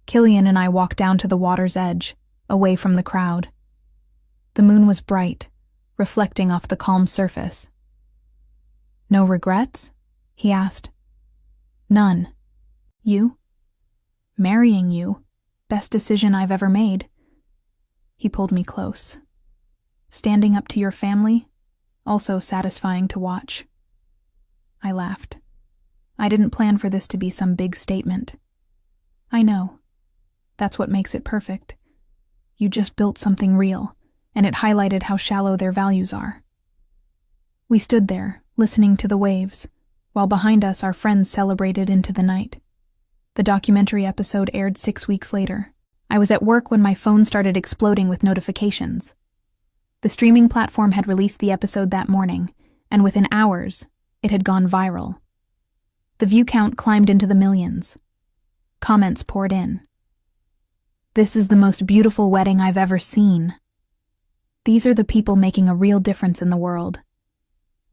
Killian and I walked down to the water's edge, away from the crowd. The moon was bright, reflecting off the calm surface. No regrets? He asked. None. You? Marrying you. Best decision I've ever made. He pulled me close. Standing up to your family, also satisfying to watch. I laughed. I didn't plan for this to be some big statement. I know. That's what makes it perfect. You just built something real, and it highlighted how shallow their values are. We stood there, listening to the waves, while behind us our friends celebrated into the night. The documentary episode aired 6 weeks later. I was at work when my phone started exploding with notifications. The streaming platform had released the episode that morning, and within hours, it had gone viral. The view count climbed into the millions. Comments poured in. This is the most beautiful wedding I've ever seen. These are the people making a real difference in the world.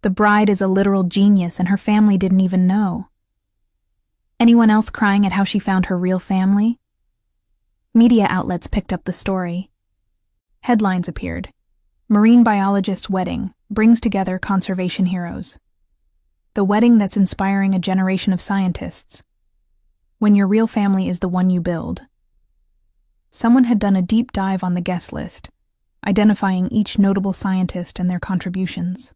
The bride is a literal genius and her family didn't even know. Anyone else crying at how she found her real family? Media outlets picked up the story. Headlines appeared. Marine biologist wedding brings together conservation heroes. The wedding that's inspiring a generation of scientists. When your real family is the one you build. Someone had done a deep dive on the guest list, identifying each notable scientist and their contributions.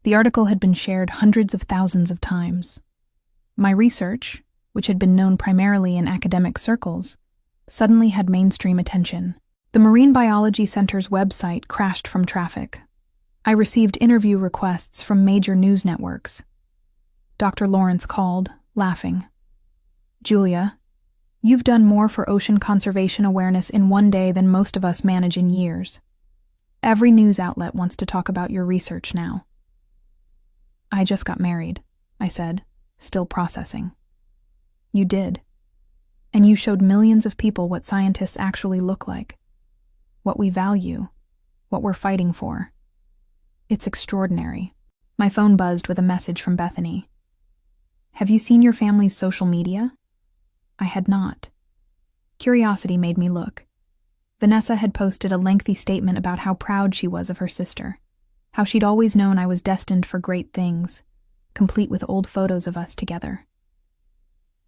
The article had been shared hundreds of thousands of times. My research, which had been known primarily in academic circles, suddenly had mainstream attention. The Marine Biology Center's website crashed from traffic. I received interview requests from major news networks. Dr. Lawrence called, laughing. Julia, you've done more for ocean conservation awareness in one day than most of us manage in years. Every news outlet wants to talk about your research now. I just got married, I said, still processing. You did. And you showed millions of people what scientists actually look like, what we value, what we're fighting for. It's extraordinary. My phone buzzed with a message from Bethany. Have you seen your family's social media? I had not. Curiosity made me look. Vanessa had posted a lengthy statement about how proud she was of her sister, how she'd always known I was destined for great things, complete with old photos of us together.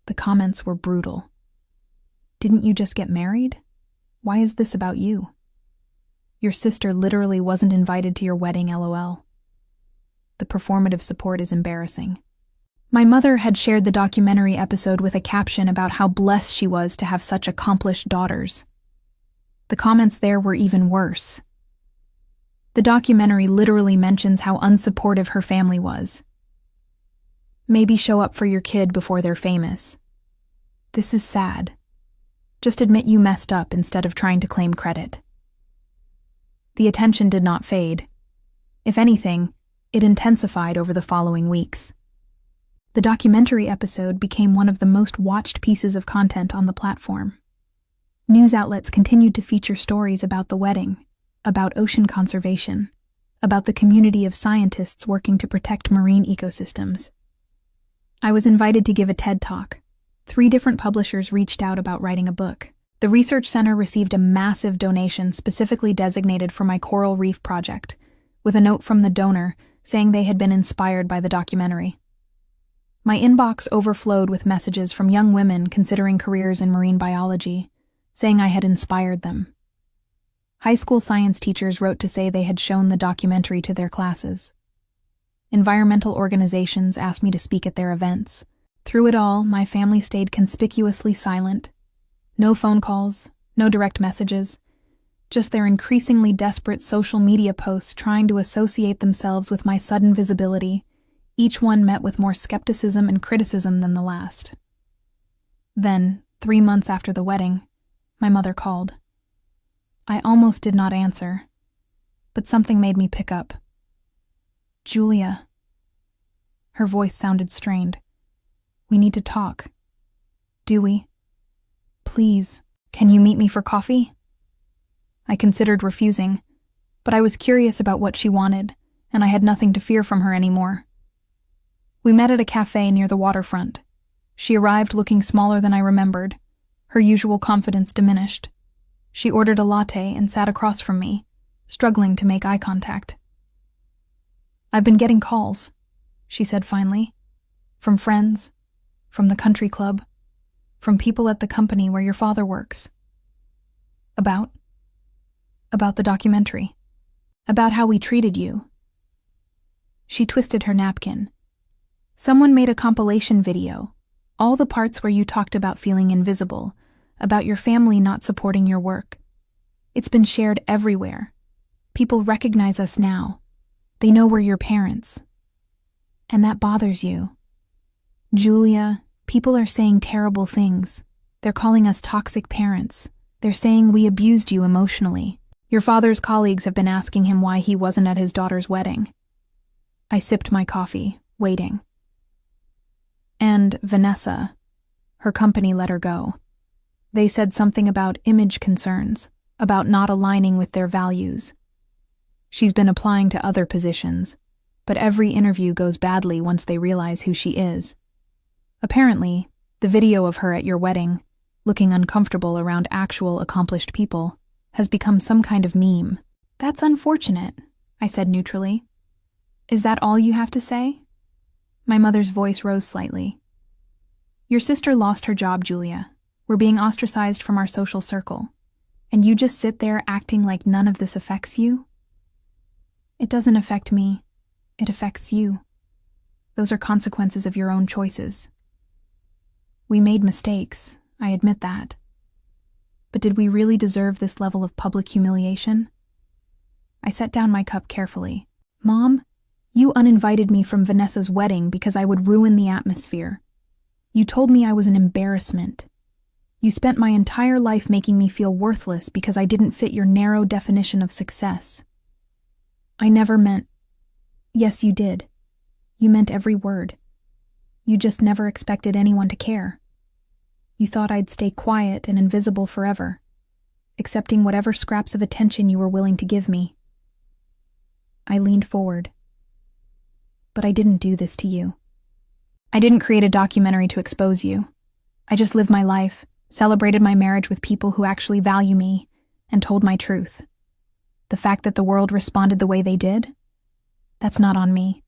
The comments were brutal. Didn't you just get married? Why is this about you? Your sister literally wasn't invited to your wedding, LOL. The performative support is embarrassing. My mother had shared the documentary episode with a caption about how blessed she was to have such accomplished daughters. The comments there were even worse. The documentary literally mentions how unsupportive her family was. Maybe show up for your kid before they're famous. This is sad. Just admit you messed up instead of trying to claim credit. The attention did not fade. If anything, it intensified over the following weeks. The documentary episode became one of the most watched pieces of content on the platform. News outlets continued to feature stories about the wedding, about ocean conservation, about the community of scientists working to protect marine ecosystems. I was invited to give a TED Talk. 3 different publishers reached out about writing a book. The research center received a massive donation specifically designated for my coral reef project, with a note from the donor saying they had been inspired by the documentary. My inbox overflowed with messages from young women considering careers in marine biology, saying I had inspired them. High school science teachers wrote to say they had shown the documentary to their classes. Environmental organizations asked me to speak at their events. Through it all, my family stayed conspicuously silent. No phone calls, no direct messages, just their increasingly desperate social media posts trying to associate themselves with my sudden visibility, each one met with more skepticism and criticism than the last. Then, 3 months after the wedding, my mother called. I almost did not answer, but something made me pick up. Julia. Her voice sounded strained. We need to talk. Do we? Please, can you meet me for coffee? I considered refusing, but I was curious about what she wanted, and I had nothing to fear from her anymore. We met at a cafe near the waterfront. She arrived looking smaller than I remembered. Her usual confidence diminished. She ordered a latte and sat across from me, struggling to make eye contact. I've been getting calls, she said finally, from friends, from the country club, from people at the company where your father works. About the documentary. About how we treated you. She twisted her napkin. Someone made a compilation video, all the parts where you talked about feeling invisible, about your family not supporting your work. It's been shared everywhere. People recognize us now. They know we're your parents. And that bothers you. Julia, people are saying terrible things. They're calling us toxic parents. They're saying we abused you emotionally. Your father's colleagues have been asking him why he wasn't at his daughter's wedding. I sipped my coffee, waiting. And Vanessa, her company let her go. They said something about image concerns, about not aligning with their values. She's been applying to other positions, but every interview goes badly once they realize who she is. Apparently, the video of her at your wedding, looking uncomfortable around actual accomplished people, has become some kind of meme. That's unfortunate, I said neutrally. Is that all you have to say? My mother's voice rose slightly. Your sister lost her job, Julia. We're being ostracized from our social circle. And you just sit there acting like none of this affects you? It doesn't affect me. It affects you. Those are consequences of your own choices. We made mistakes, I admit that. But did we really deserve this level of public humiliation? I set down my cup carefully. Mom, you uninvited me from Vanessa's wedding because I would ruin the atmosphere. You told me I was an embarrassment. You spent my entire life making me feel worthless because I didn't fit your narrow definition of success. I never meant... Yes, you did. You meant every word. You just never expected anyone to care. You thought I'd stay quiet and invisible forever, accepting whatever scraps of attention you were willing to give me. I leaned forward. But I didn't do this to you. I didn't create a documentary to expose you. I just lived my life, celebrated my marriage with people who actually value me, and told my truth. The fact that the world responded the way they did, that's not on me.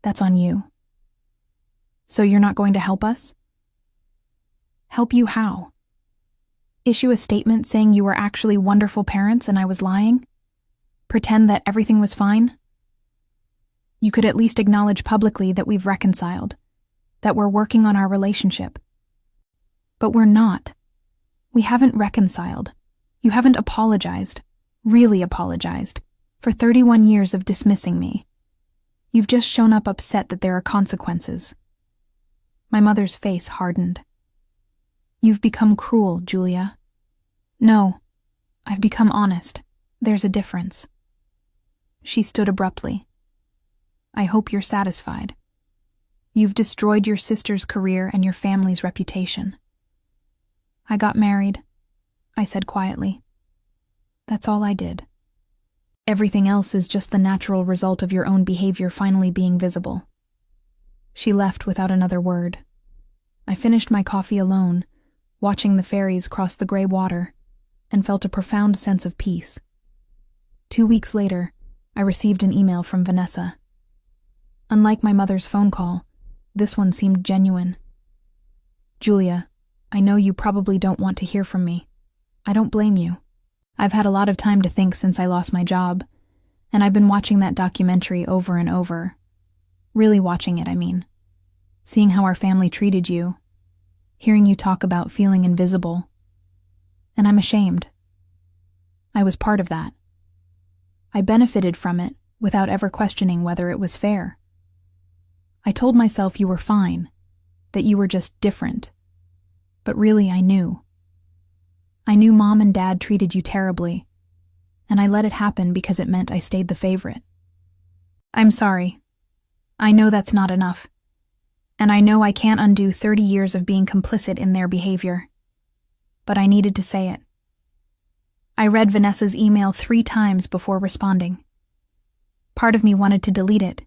That's on you. So you're not going to help us? Help you how? Issue a statement saying you were actually wonderful parents and I was lying? Pretend that everything was fine? You could at least acknowledge publicly that we've reconciled, that we're working on our relationship. But we're not. We haven't reconciled. You haven't apologized, really apologized, for 31 years of dismissing me. You've just shown up upset that there are consequences. My mother's face hardened. You've become cruel, Julia. No, I've become honest. There's a difference. She stood abruptly. I hope you're satisfied. You've destroyed your sister's career and your family's reputation. I got married, I said quietly. That's all I did. Everything else is just the natural result of your own behavior finally being visible. She left without another word. I finished my coffee alone, watching the ferries cross the gray water, and felt a profound sense of peace. 2 weeks later, I received an email from Vanessa. Unlike my mother's phone call, this one seemed genuine. Julia, I know you probably don't want to hear from me. I don't blame you. I've had a lot of time to think since I lost my job, and I've been watching that documentary over and over. Really watching it, I mean. Seeing how our family treated you, hearing you talk about feeling invisible. And I'm ashamed. I was part of that. I benefited from it without ever questioning whether it was fair. I told myself you were fine, that you were just different. But really, I knew. I knew Mom and Dad treated you terribly, and I let it happen because it meant I stayed the favorite. I'm sorry. I know that's not enough. And I know I can't undo 30 years of being complicit in their behavior. But I needed to say it. I read Vanessa's email 3 times before responding. Part of me wanted to delete it,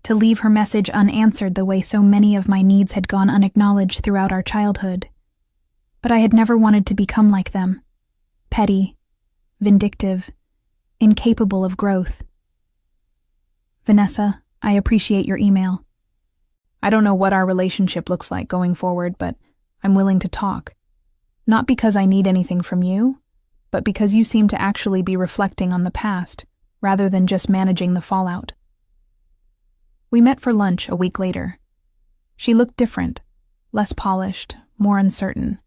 to leave her message unanswered the way so many of my needs had gone unacknowledged throughout our childhood. But I had never wanted to become like them, petty, vindictive, incapable of growth. Vanessa, I appreciate your email. I don't know what our relationship looks like going forward, but I'm willing to talk. Not because I need anything from you, but because you seem to actually be reflecting on the past, rather than just managing the fallout. We met for lunch a week later. She looked different, less polished, more uncertain.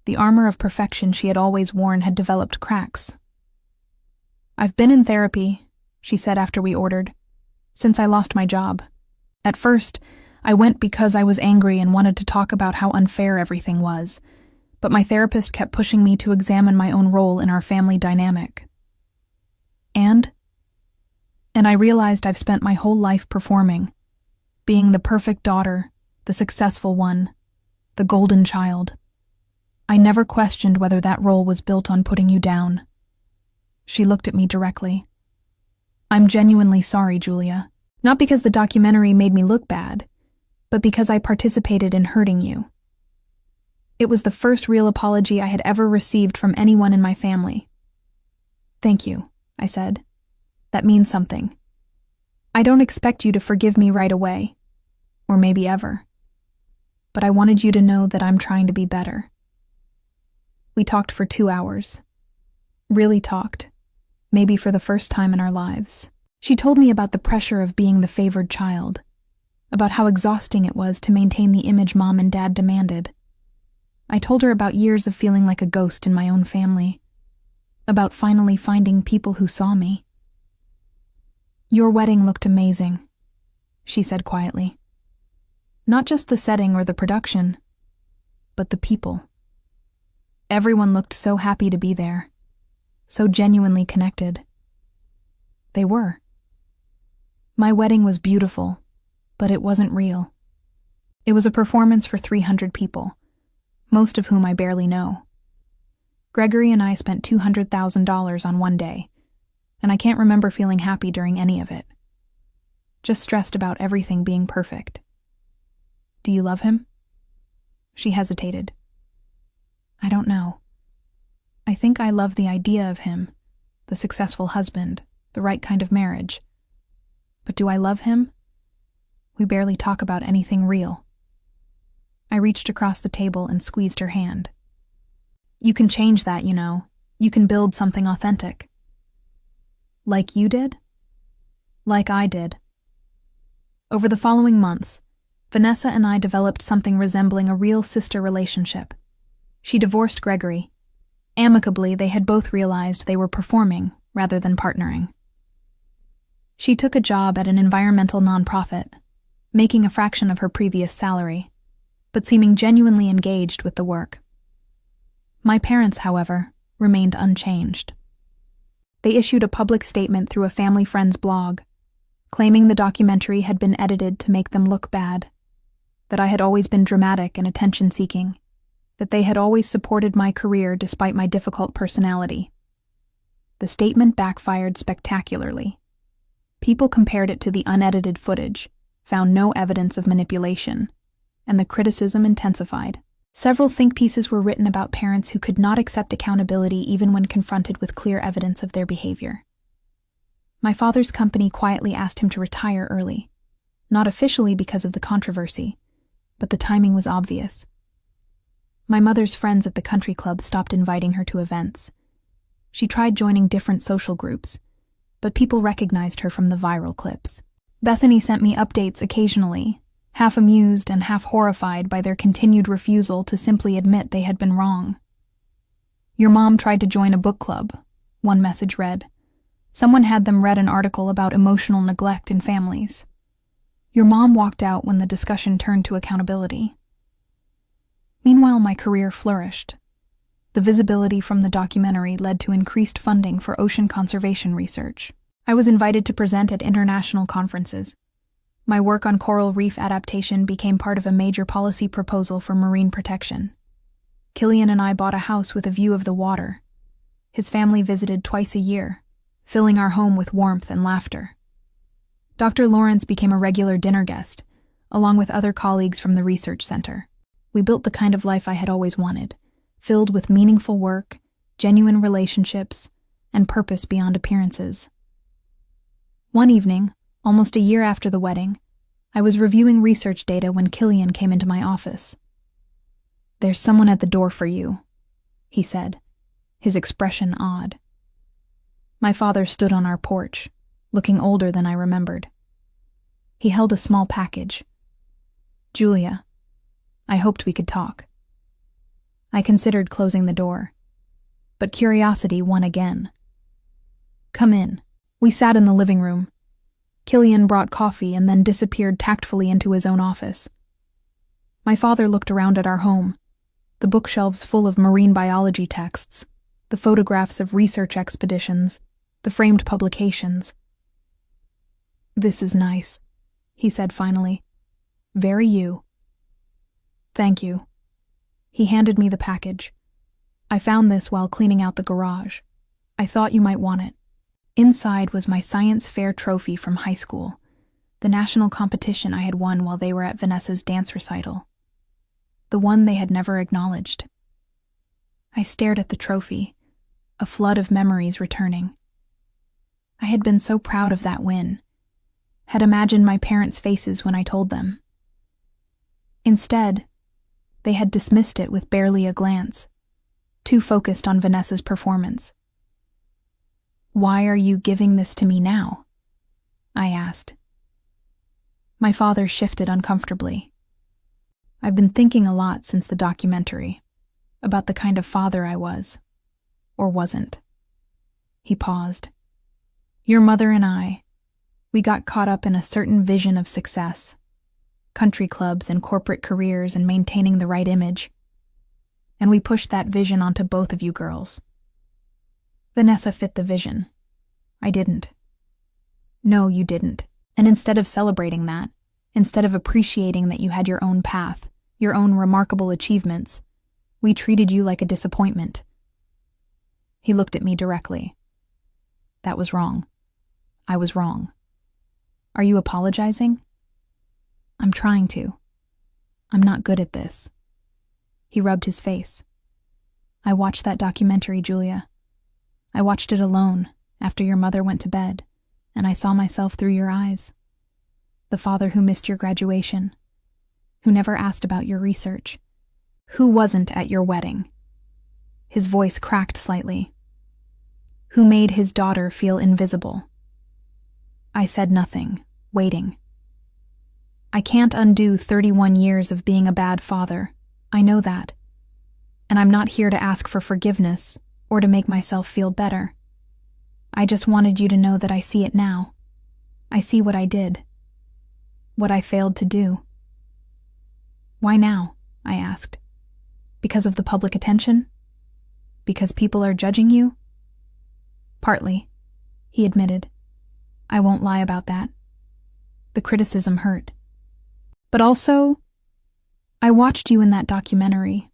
The armor of perfection she had always worn had developed cracks. I've been in therapy, she said after we ordered, since I lost my job. At first, I went because I was angry and wanted to talk about how unfair everything was, but my therapist kept pushing me to examine my own role in our family dynamic. And I realized I've spent my whole life performing, being the perfect daughter, the successful one, the golden child. I never questioned whether that role was built on putting you down. She looked at me directly. I'm genuinely sorry, Julia. Not because the documentary made me look bad, but because I participated in hurting you. It was the first real apology I had ever received from anyone in my family. Thank you, I said. That means something. I don't expect you to forgive me right away, or maybe ever. But I wanted you to know that I'm trying to be better. We talked for 2 hours. Really talked, maybe for the first time in our lives. She told me about the pressure of being the favored child, about how exhausting it was to maintain the image Mom and Dad demanded. I told her about years of feeling like a ghost in my own family, about finally finding people who saw me. Your wedding looked amazing, she said quietly. Not just the setting or the production, but the people. Everyone looked so happy to be there, so genuinely connected. They were. My wedding was beautiful, but it wasn't real. It was a performance for 300 people, most of whom I barely know. Gregory and I spent $200,000 on one day, and I can't remember feeling happy during any of it. Just stressed about everything being perfect. Do you love him? She hesitated. I don't know. I think I love the idea of him, the successful husband, the right kind of marriage. But do I love him? We barely talk about anything real. I reached across the table and squeezed her hand. You can change that, you know. You can build something authentic. Like you did? Like I did. Over the following months, Vanessa and I developed something resembling a real sister relationship. She divorced Gregory. Amicably, they had both realized they were performing rather than partnering. She took a job at an environmental nonprofit, making a fraction of her previous salary, but seeming genuinely engaged with the work. My parents, however, remained unchanged. They issued a public statement through a family friend's blog, claiming the documentary had been edited to make them look bad, that I had always been dramatic and attention-seeking, that they had always supported my career despite my difficult personality. The statement backfired spectacularly. People compared it to the unedited footage, found no evidence of manipulation, and the criticism intensified. Several think pieces were written about parents who could not accept accountability even when confronted with clear evidence of their behavior. My father's company quietly asked him to retire early, not officially because of the controversy, but the timing was obvious. My mother's friends at the country club stopped inviting her to events. She tried joining different social groups, but people recognized her from the viral clips. Bethany sent me updates occasionally, half amused and half horrified by their continued refusal to simply admit they had been wrong. Your mom tried to join a book club, one message read. Someone had them read an article about emotional neglect in families. Your mom walked out when the discussion turned to accountability. Meanwhile, my career flourished. The visibility from the documentary led to increased funding for ocean conservation research. I was invited to present at international conferences. My work on coral reef adaptation became part of a major policy proposal for marine protection. Killian and I bought a house with a view of the water. His family visited twice a year, filling our home with warmth and laughter. Dr. Lawrence became a regular dinner guest, along with other colleagues from the research center. We built the kind of life I had always wanted, filled with meaningful work, genuine relationships, and purpose beyond appearances. One evening, almost a year after the wedding, I was reviewing research data when Killian came into my office. "There's someone at the door for you," he said, his expression odd. My father stood on our porch, looking older than I remembered. He held a small package. "Julia, I hoped we could talk." I considered closing the door, but curiosity won again. "Come in." We sat in the living room. Killian brought coffee and then disappeared tactfully into his own office. My father looked around at our home, the bookshelves full of marine biology texts, the photographs of research expeditions, the framed publications. "This is nice," he said finally. "Very you." "Thank you." He handed me the package. "I found this while cleaning out the garage. I thought you might want it." Inside was my science fair trophy from high school, the national competition I had won while they were at Vanessa's dance recital. The one they had never acknowledged. I stared at the trophy, a flood of memories returning. I had been so proud of that win, had imagined my parents' faces when I told them. Instead, they had dismissed it with barely a glance, too focused on Vanessa's performance. "Why are you giving this to me now?" I asked. My father shifted uncomfortably. "I've been thinking a lot since the documentary, about the kind of father I was, or wasn't." He paused. "Your mother and I, we got caught up in a certain vision of success, country clubs and corporate careers and maintaining the right image. And we pushed that vision onto both of you girls. Vanessa fit the vision. I didn't. No, you didn't. And instead of celebrating that, Instead of appreciating that you had your own path, your own remarkable achievements, we treated you like a disappointment. He looked at me directly. That was wrong. I was wrong. Are you apologizing? I'm trying to. I'm not good at this. He rubbed his face. I watched that documentary, Julia. I watched it alone after your mother went to bed, and I saw myself through your eyes. The father who missed your graduation, who never asked about your research, who wasn't at your wedding. His voice cracked slightly. Who made his daughter feel invisible. I said nothing, waiting. I can't undo 31 years of being a bad father. I know that. And I'm not here to ask for forgiveness or to make myself feel better. I just wanted you to know that I see it now. I see what I did. What I failed to do. Why now? I asked. Because of the public attention? Because people are judging you? Partly, he admitted. I won't lie about that. The criticism hurt. But also, I watched you in that documentary.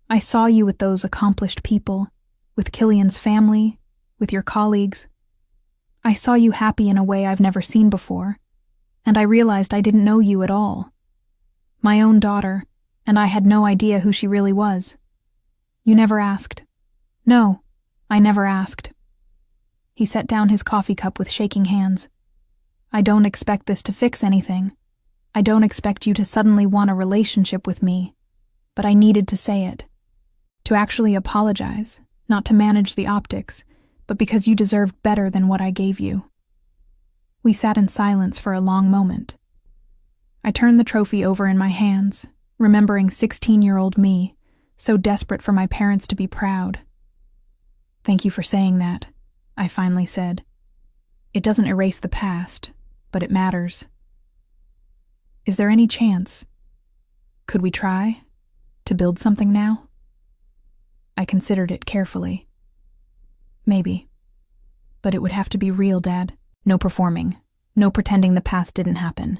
I saw you with those accomplished people, with Killian's family, with your colleagues. I saw you happy in a way I've never seen before, and I realized I didn't know you at all. My own daughter, and I had no idea who she really was. You never asked. No, I never asked. He set down his coffee cup with shaking hands. I don't expect this to fix anything. I don't expect you to suddenly want a relationship with me, but I needed to say it. To actually apologize, not to manage the optics, but because you deserved better than what I gave you. We sat in silence for a long moment. I turned the trophy over in my hands, remembering 16-year-old me, so desperate for my parents to be proud. Thank you for saying that, I finally said. It doesn't erase the past, but it matters. Is there any chance? Could we try to build something now? I considered it carefully. Maybe. But it would have to be real, Dad. No performing. No pretending the past didn't happen.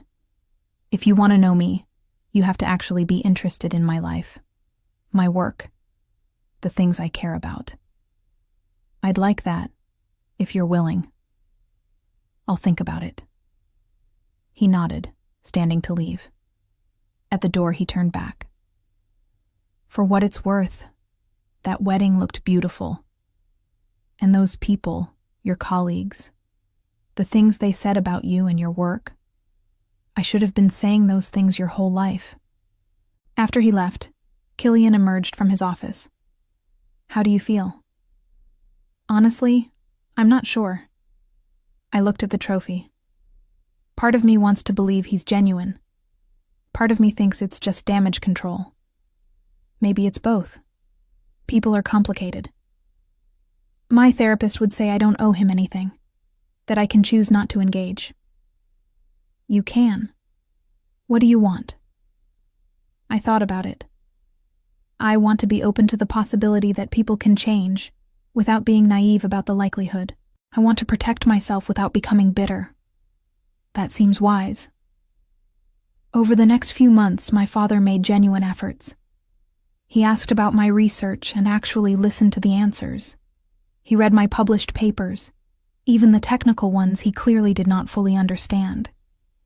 If you want to know me, you have to actually be interested in my life, my work, the things I care about. I'd like that, if you're willing. I'll think about it. He nodded, standing to leave. At the door, he turned back. For what it's worth, that wedding looked beautiful. And those people, your colleagues, the things they said about you and your work, I should have been saying those things your whole life. After he left, Killian emerged from his office. How do you feel? Honestly, I'm not sure. I looked at the trophy. Part of me wants to believe he's genuine. Part of me thinks it's just damage control. Maybe it's both. People are complicated. My therapist would say I don't owe him anything, that I can choose not to engage. You can. What do you want? I thought about it. I want to be open to the possibility that people can change, without being naive about the likelihood. I want to protect myself without becoming bitter. That seems wise. Over the next few months, my father made genuine efforts. He asked about my research and actually listened to the answers. He read my published papers, even the technical ones he clearly did not fully understand.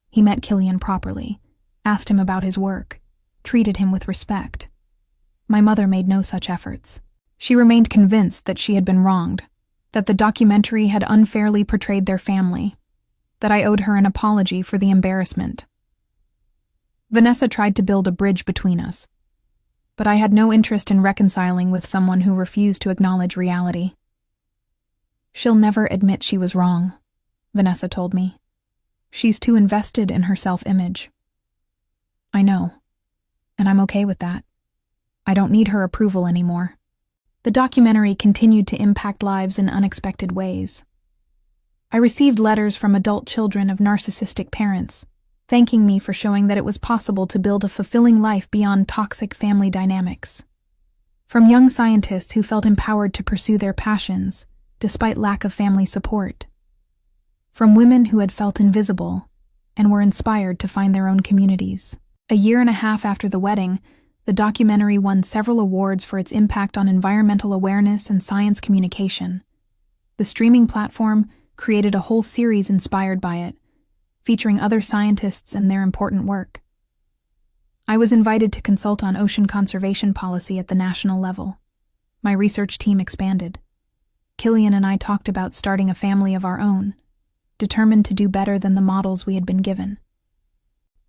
He met Killian properly, asked him about his work, treated him with respect. My mother made no such efforts. She remained convinced that she had been wronged, that the documentary had unfairly portrayed their family, that I owed her an apology for the embarrassment. Vanessa tried to build a bridge between us, but I had no interest in reconciling with someone who refused to acknowledge reality. She'll never admit she was wrong, Vanessa told me. She's too invested in her self-image. I know, and I'm okay with that. I don't need her approval anymore. The documentary continued to impact lives in unexpected ways. I received letters from adult children of narcissistic parents, thanking me for showing that it was possible to build a fulfilling life beyond toxic family dynamics. From young scientists who felt empowered to pursue their passions, despite lack of family support. From women who had felt invisible and were inspired to find their own communities. A year and a half after the wedding, the documentary won several awards for its impact on environmental awareness and science communication. The streaming platform created a whole series inspired by it, featuring other scientists and their important work. I was invited to consult on ocean conservation policy at the national level. My research team expanded. Killian and I talked about starting a family of our own, determined to do better than the models we had been given.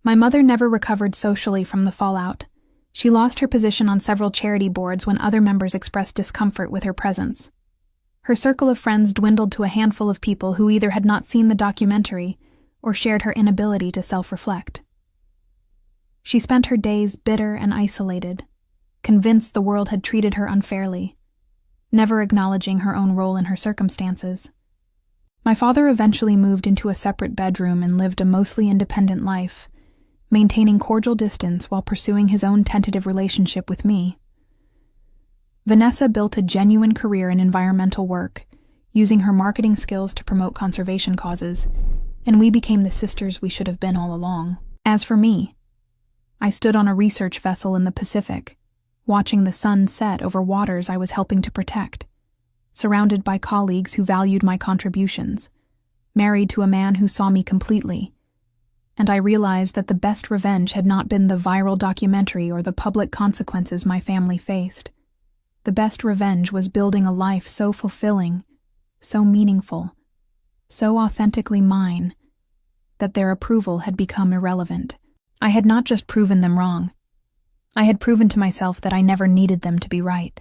My mother never recovered socially from the fallout. She lost her position on several charity boards when other members expressed discomfort with her presence. Her circle of friends dwindled to a handful of people who either had not seen the documentary or shared her inability to self-reflect. She spent her days bitter and isolated, convinced the world had treated her unfairly, never acknowledging her own role in her circumstances. My father eventually moved into a separate bedroom and lived a mostly independent life, maintaining cordial distance while pursuing his own tentative relationship with me. Vanessa built a genuine career in environmental work, using her marketing skills to promote conservation causes, and we became the sisters we should have been all along. As for me, I stood on a research vessel in the Pacific, watching the sun set over waters I was helping to protect, surrounded by colleagues who valued my contributions, married to a man who saw me completely, and I realized that the best revenge had not been the viral documentary or the public consequences my family faced. The best revenge was building a life so fulfilling, so meaningful, so authentically mine, that their approval had become irrelevant. I had not just proven them wrong. I had proven to myself that I never needed them to be right.